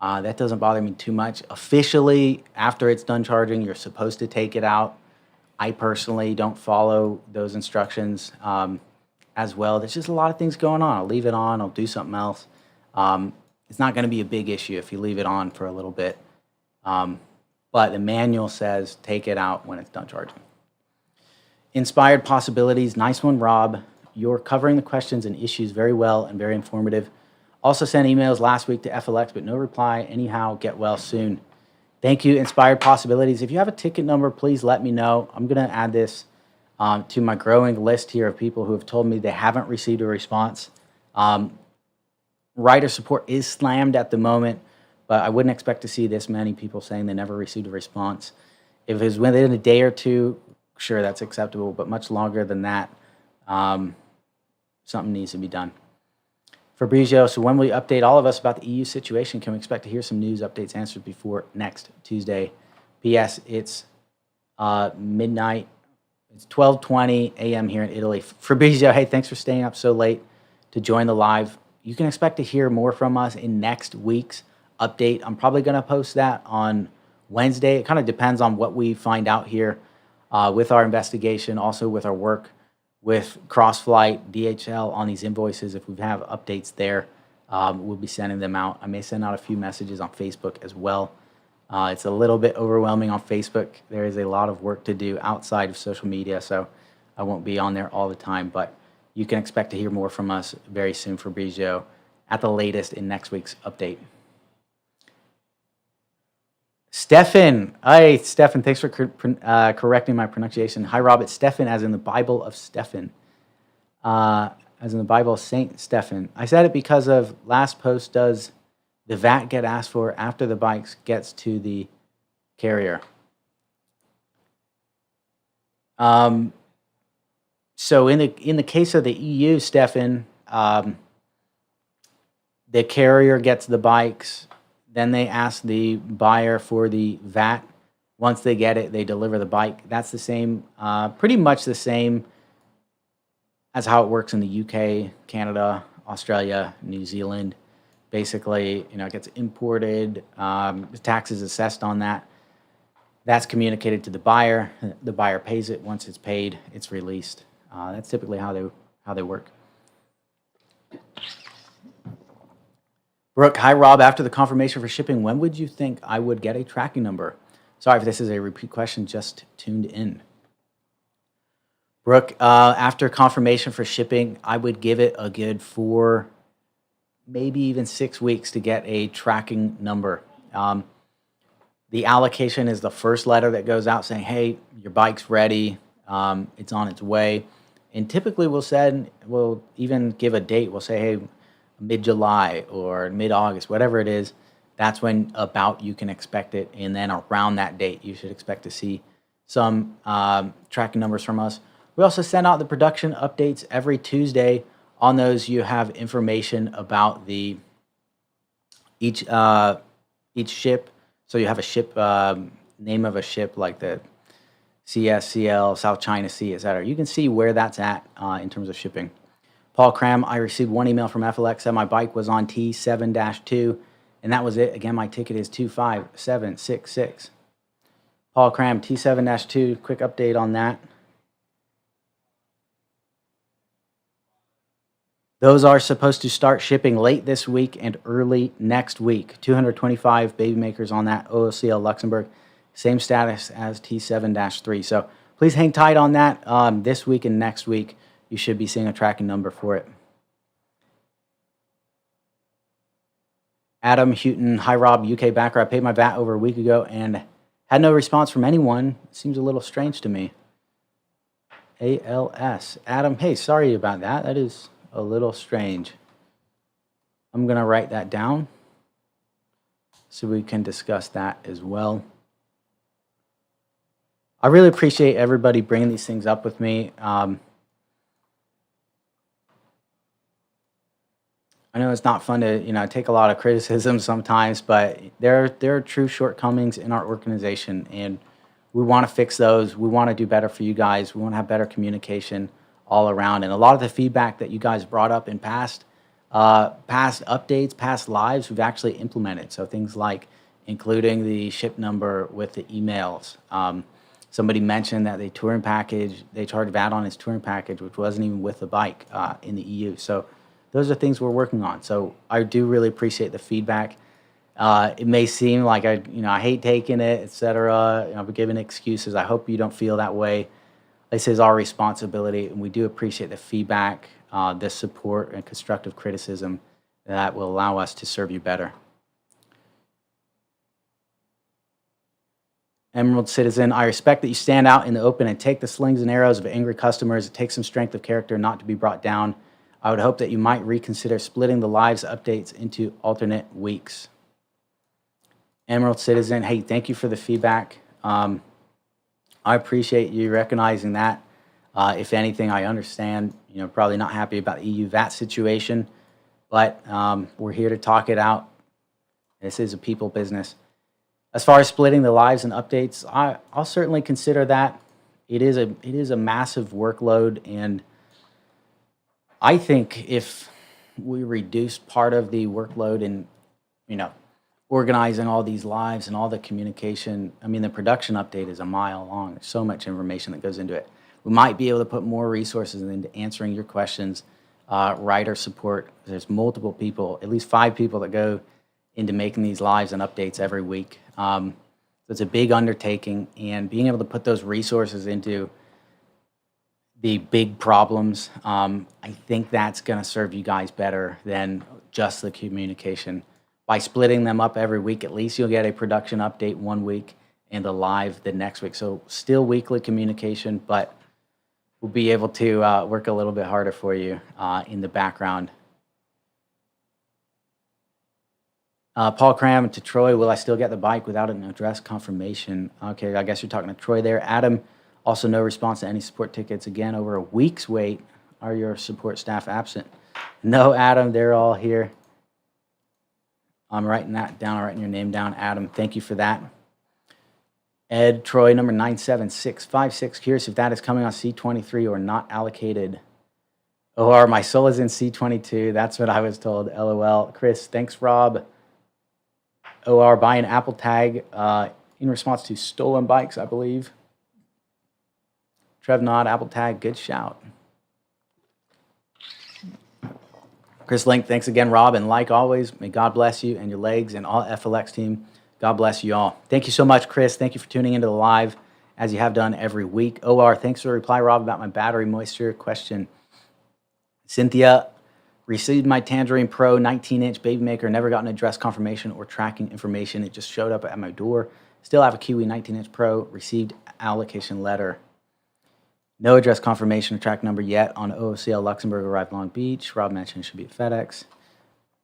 That doesn't bother me too much. Officially, after it's done charging, you're supposed to take it out. I personally don't follow those instructions as well. There's just a lot of things going on. I'll leave it on. I'll do something else. It's not going to be a big issue if you leave it on for a little bit. But the manual says take it out when it's done charging. Inspired Possibilities. Nice one, Rob. You're covering the questions and issues very well and very informative. Also sent emails last week to FLX, but no reply. Anyhow, get well soon. Thank you, Inspired Possibilities. If you have a ticket number, please let me know. I'm going to add this to my growing list here of people who have told me they haven't received a response. Writer support is slammed at the moment, but I wouldn't expect to see this many people saying they never received a response. If it was within a day or two, sure, that's acceptable, but much longer than that, something needs to be done. Fabrizio, so when will you update all of us about the EU situation? Can we expect to hear some news updates answered before next Tuesday? P.S. It's midnight. It's 12:20 a.m. here in Italy. Fabrizio, hey, thanks for staying up so late to join the live. You can expect to hear more from us in next week's update. I'm probably going to post that on Wednesday. It kind of depends on what we find out here with our investigation, also with our work with CrossFlight, DHL on these invoices. If we have updates there, we'll be sending them out. I may send out a few messages on Facebook as well. It's a little bit overwhelming on Facebook. There is a lot of work to do outside of social media, so I won't be on there all the time, but you can expect to hear more from us very soon, Fabrizio, at the latest in next week's update. Stefan. Hi, Stefan. Thanks for correcting my pronunciation. Hi, Rob. It's Stefan, as in the Bible of Stephen. As in the Bible of Saint Stephen. I said it because of last post, does the VAT get asked for after the bike gets to the carrier? So in the case of the EU, Stefan, the carrier gets the bikes. Then they ask the buyer for the VAT. Once they get it, they deliver the bike. That's the same, pretty much the same as how it works in the UK, Canada, Australia, New Zealand. Basically, it gets imported, the tax is assessed on that. That's communicated to the buyer. The buyer pays it. Once it's paid, it's released. That's typically how they work. Brooke, hi, Rob. After the confirmation for shipping, when would you think I would get a tracking number? Sorry if this is a repeat question, just tuned in. Brooke, after confirmation for shipping, I would give it a good 4, maybe even 6 weeks to get a tracking number. The allocation is the first letter that goes out saying, hey, your bike's ready, it's on its way. And typically we'll even give a date. We'll say, hey, mid-July or mid-August, whatever it is, that's when about you can expect it. And then around that date, you should expect to see some tracking numbers from us. We also send out the production updates every Tuesday. On those, you have information about each ship. So you have a ship, name of a ship like the CSCL, South China Sea, etc. You can see where that's at in terms of shipping. Paul Cram, I received one email from FLX that my bike was on T7-2, and that was it. Again, my ticket is 25766. Paul Cram, T7-2, quick update on that. Those are supposed to start shipping late this week and early next week. 225 baby makers on that, OOCL Luxembourg. Same status as T7-3. So please hang tight on that. This week and next week, you should be seeing a tracking number for it. Adam Houghton, hi Rob, UK backer. I paid my VAT over a week ago and had no response from anyone. It seems a little strange to me. ALS. Adam, hey, sorry about that. That is a little strange. I'm going to write that down so we can discuss that as well. I really appreciate everybody bringing these things up with me. I know it's not fun to, take a lot of criticism sometimes, but there are true shortcomings in our organization, and we want to fix those. We want to do better for you guys. We want to have better communication all around. And a lot of the feedback that you guys brought up in past updates, past lives, we've actually implemented. So things like including the ship number with the emails. Somebody mentioned that they charged VAT on his touring package, which wasn't even with the bike in the EU. So those are things we're working on. So I do really appreciate the feedback. It may seem like I hate taking it, etc. I'm giving excuses. I hope you don't feel that way. This is our responsibility, and we do appreciate the feedback, the support, and constructive criticism that will allow us to serve you better. Emerald Citizen, I respect that you stand out in the open and take the slings and arrows of angry customers. It takes some strength of character not to be brought down. I would hope that you might reconsider splitting the lives updates into alternate weeks. Emerald Citizen, hey, thank you for the feedback. I appreciate you recognizing that. If anything, I understand, probably not happy about the EU VAT situation, but we're here to talk it out. This is a people business. As far as splitting the lives and updates, I'll certainly consider that. It is a massive workload, and I think if we reduce part of the workload in, organizing all these lives and all the communication, the production update is a mile long. There's so much information that goes into it. We might be able to put more resources into answering your questions, writer support. There's multiple people, at least 5 people that go into making these lives and updates every week. So it's a big undertaking, and being able to put those resources into the big problems, I think that's going to serve you guys better than just the communication. By splitting them up every week, at least you'll get a production update one week and a live the next week. So still weekly communication, but we'll be able to work a little bit harder for you in the background. Paul Cram to Troy, will I still get the bike without an address confirmation? Okay, I guess you're talking to Troy there. Adam, also no response to any support tickets. Again, over a week's wait. Are your support staff absent? No, Adam, they're all here. I'm writing that down. I'm writing your name down, Adam. Thank you for that. Ed Troy, number 97656. Curious if that is coming on C23 or not allocated. Or my soul is in C22. That's what I was told. LOL. Chris, thanks, Rob. OR buying Apple Tag in response to stolen bikes, I believe. Trev Nod, Apple Tag, good shout. Chris Link, thanks again, Rob. And like always, may God bless you and your legs and all FLX team. God bless you all. Thank you so much, Chris. Thank you for tuning into the live, as you have done every week. OR, thanks for the reply, Rob, about my battery moisture question. Cynthia, received my Tangerine Pro 19-inch baby maker, never got an address confirmation or tracking information. It just showed up at my door. Still have a Kiwi 19-inch Pro, received allocation letter. No address confirmation or track number yet on OOCL Luxembourg, arrived Long Beach. Rob mentioned it should be at FedEx.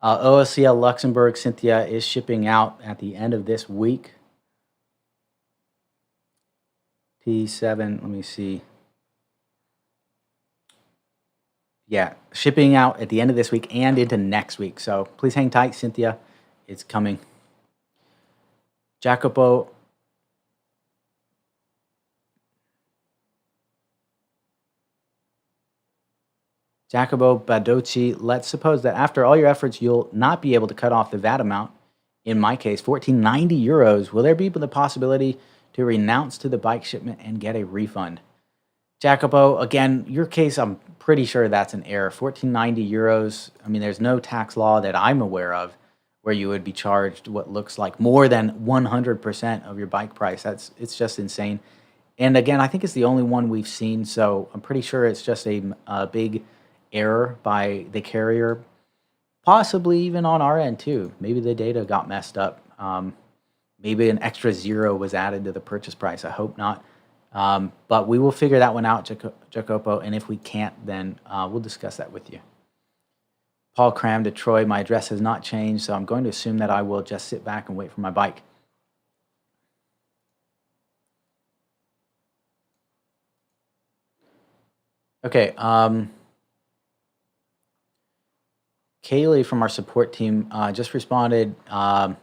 OOCL Luxembourg, Cynthia, is shipping out at the end of this week. P7, let me see. Yeah, shipping out at the end of this week and into next week. So please hang tight, Cynthia. It's coming. Jacopo Badocci, let's suppose that after all your efforts, you'll not be able to cut off the VAT amount. In my case, 1490 euros. Will there be the possibility to renounce to the bike shipment and get a refund? Jacopo, again, your case, I'm pretty sure that's an error. 1490 euros. I mean, there's no tax law that I'm aware of where you would be charged what looks like more than 100% of your bike price. It's just insane. And again, I think it's the only one we've seen, so I'm pretty sure it's just a big error by the carrier, possibly even on our end too. Maybe the data got messed up. Maybe an extra zero was added to the purchase price. I hope not. But we will figure that one out, Jacopo, and if we can't, then we'll discuss that with you. Paul Cram to Troy, my address has not changed, so I'm going to assume that I will just sit back and wait for my bike. Okay, Kaylee from our support team just responded for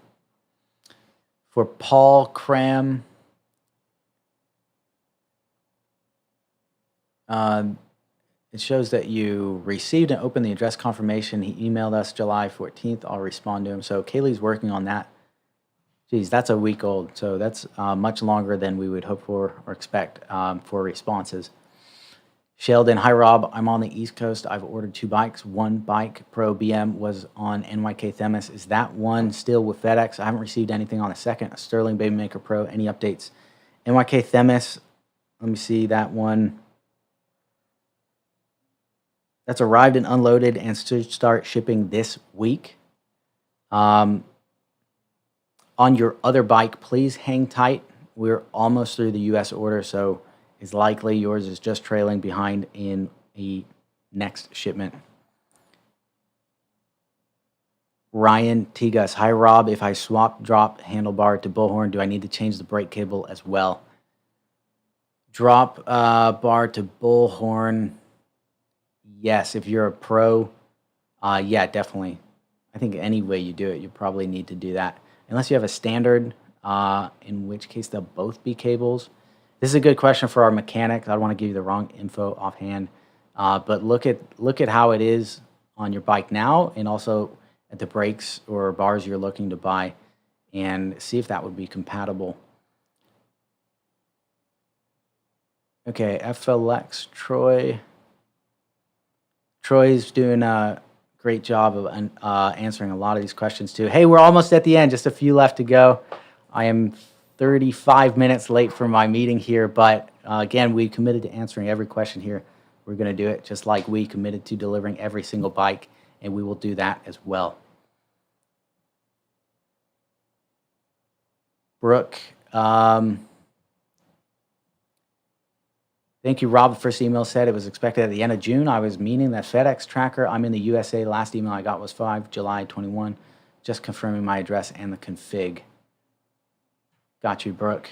Paul Cram. It shows that you received and opened the address confirmation. He emailed us July 14th. I'll respond to him. So Kaylee's working on that. Geez, that's a week old. So that's much longer than we would hope for or expect for responses. Sheldon, hi Rob, I'm on the East Coast. I've ordered 2 bikes. One bike, Pro BM, was on NYK Themis. Is that one still with FedEx? I haven't received anything on the second. A Sterling Baby Maker Pro. Any updates? NYK Themis, let me see that one. That's arrived and unloaded and should start shipping this week. On your other bike, please hang tight. We're almost through the U.S. order, so it's likely yours is just trailing behind in a next shipment. Ryan Tigas, hi Rob, if I swap drop handlebar to bullhorn, do I need to change the brake cable as well? Drop bar to bullhorn, yes, if you're a pro, yeah, definitely. I think any way you do it, you probably need to do that. Unless you have a standard, in which case they'll both be cables. This is a good question for our mechanics. I don't want to give you the wrong info offhand, but look at how it is on your bike now, and also at the brakes or bars you're looking to buy, and see if that would be compatible. Okay, FLX Troy. Troy's doing a great job of answering a lot of these questions too. Hey, we're almost at the end. Just a few left to go. I am 35 minutes late for my meeting here, but again, we committed to answering every question here. We're going to do it just like we committed to delivering every single bike, and we will do that as well. Brooke, thank you, Rob. The first email said it was expected at the end of June. I was meaning that FedEx tracker. I'm in the USA. Last email I got was 5 July 21. Just confirming my address and the config. Got you, Brooke.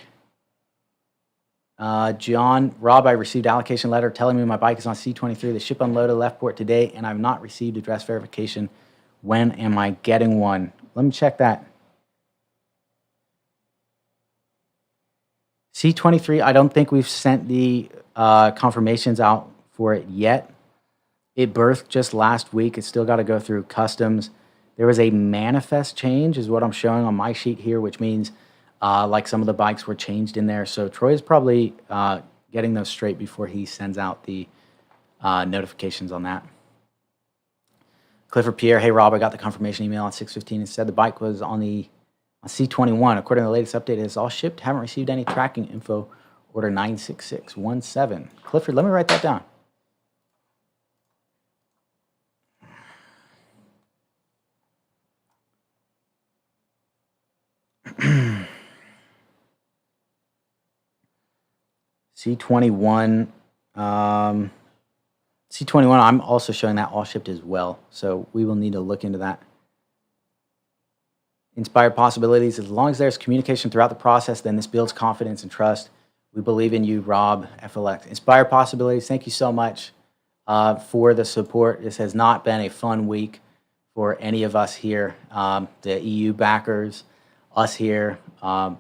John, Rob, I received allocation letter telling me my bike is on C23. The ship unloaded left port today, and I've not received address verification. When am I getting one? Let me check that. C23, I don't think we've sent the confirmations out for it yet. It birthed just last week. It's still got to go through customs. There was a manifest change is what I'm showing on my sheet here, which means like some of the bikes were changed in there. So Troy is probably getting those straight before he sends out the notifications on that. Clifford Pierre, hey Rob, I got the confirmation email at 6:15. It said the bike was on On C21, according to the latest update, it is all shipped. Haven't received any tracking info. Order 96617. Clifford, let me write that down. C21, C21, I'm also showing that all shipped as well. So we will need to look into that. Inspired possibilities. As long as there's communication throughout the process, then this builds confidence and trust. We believe in you, Rob, FLX. Inspired possibilities. Thank you so much for the support. This has not been a fun week for any of us here, the EU backers, us here, the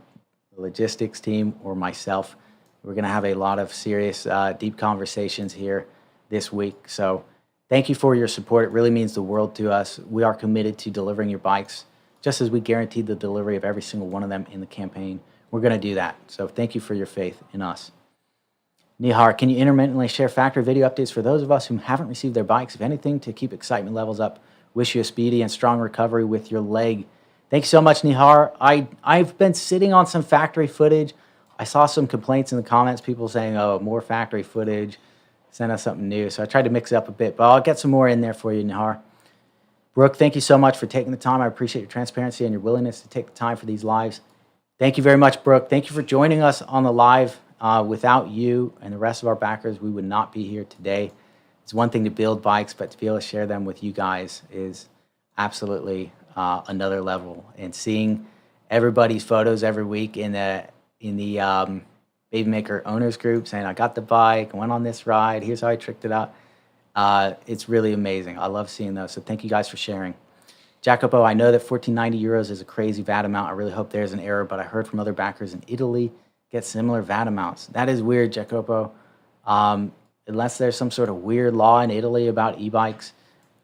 logistics team, or myself. We're going to have a lot of serious, deep conversations here this week. So thank you for your support. It really means the world to us. We are committed to delivering your bikes, just as we guaranteed the delivery of every single one of them in the campaign. We're going to do that. So thank you for your faith in us. Nihar, can you intermittently share factory video updates for those of us who haven't received their bikes? If anything, to keep excitement levels up. Wish you a speedy and strong recovery with your leg. Thank you so much, Nihar. I've been sitting on some factory footage. I saw some complaints in the comments, people saying, oh, more factory footage, send us something new. So I tried to mix it up a bit, but I'll get some more in there for you, Nihar. Brooke, thank you so much for taking the time. I appreciate your transparency and your willingness to take the time for these lives. Thank you very much, Brooke. Thank you for joining us on the live. Without you and the rest of our backers, we would not be here today. It's one thing to build bikes, but to be able to share them with you guys is absolutely another level. And seeing everybody's photos every week in the Baby Maker owners group saying, I got the bike, went on this ride, here's how I tricked it out. It's really amazing. I love seeing those. So thank you guys for sharing. Jacopo, I know that 1490 euros is a crazy VAT amount. I really hope there's an error, but I heard from other backers in Italy get similar VAT amounts. That is weird, Jacopo. Unless there's some sort of weird law in Italy about e-bikes,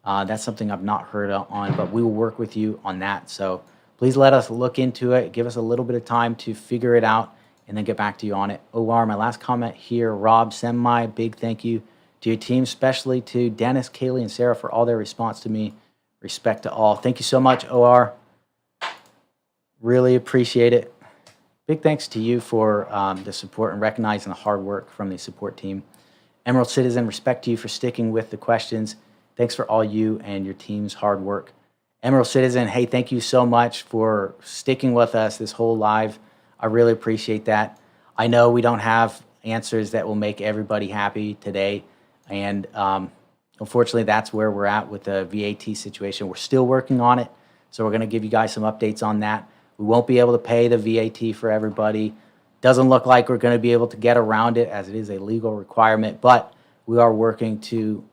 that's something I've not heard on, but we will work with you on that. So please let us look into it. Give us a little bit of time to figure it out and then get back to you on it. OR, my last comment here, Rob, send my big thank you to your team, especially to Dennis, Kaylee, and Sarah for all their response to me. Respect to all. Thank you so much, OR. Really appreciate it. Big thanks to you for the support and recognizing the hard work from the support team. Emerald Citizen, respect to you for sticking with the questions. Thanks for all you and your team's hard work. Emerald Citizen, hey, thank you so much for sticking with us this whole live. I really appreciate that. I know we don't have answers that will make everybody happy today, and unfortunately, that's where we're at with the VAT situation. We're still working on it, so we're going to give you guys some updates on that. We won't be able to pay the VAT for everybody. Doesn't look like we're going to be able to get around it, as it is a legal requirement, but we are working to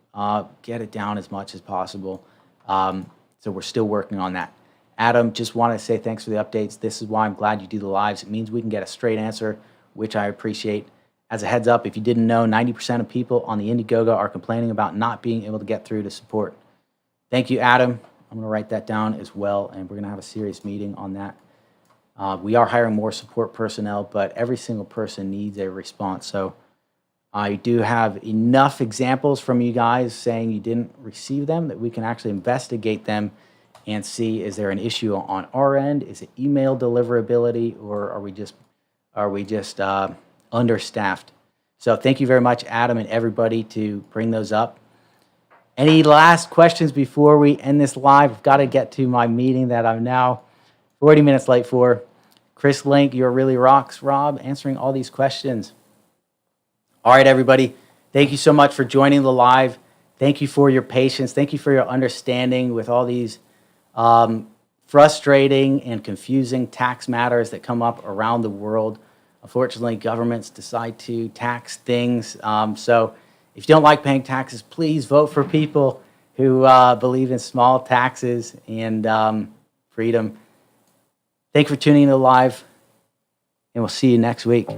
get it down as much as possible. So we're still working on that. Adam, just want to say thanks for the updates. This is why I'm glad you do the lives. It means we can get a straight answer, which I appreciate. As a heads up, if you didn't know, 90% of people on the Indiegogo are complaining about not being able to get through to support. Thank you, Adam. I'm going to write that down as well, and we're going to have a serious meeting on that. We are hiring more support personnel, but every single person needs a response. So I do have enough examples from you guys saying you didn't receive them that we can actually investigate them and see, is there an issue on our end? Is it email deliverability, or are we just understaffed? So thank you very much, Adam, and everybody to bring those up. Any last questions before we end this live? I've got to get to my meeting that I'm now 40 minutes late for. Chris Link, you're really rocks, Rob, answering all these questions. All right, everybody. Thank you so much for joining the live. Thank you for your patience. Thank you for your understanding with all these frustrating and confusing tax matters that come up around the world. Unfortunately, governments decide to tax things. So if you don't like paying taxes, please vote for people who believe in small taxes and freedom. Thank you for tuning in to live, and we'll see you next week.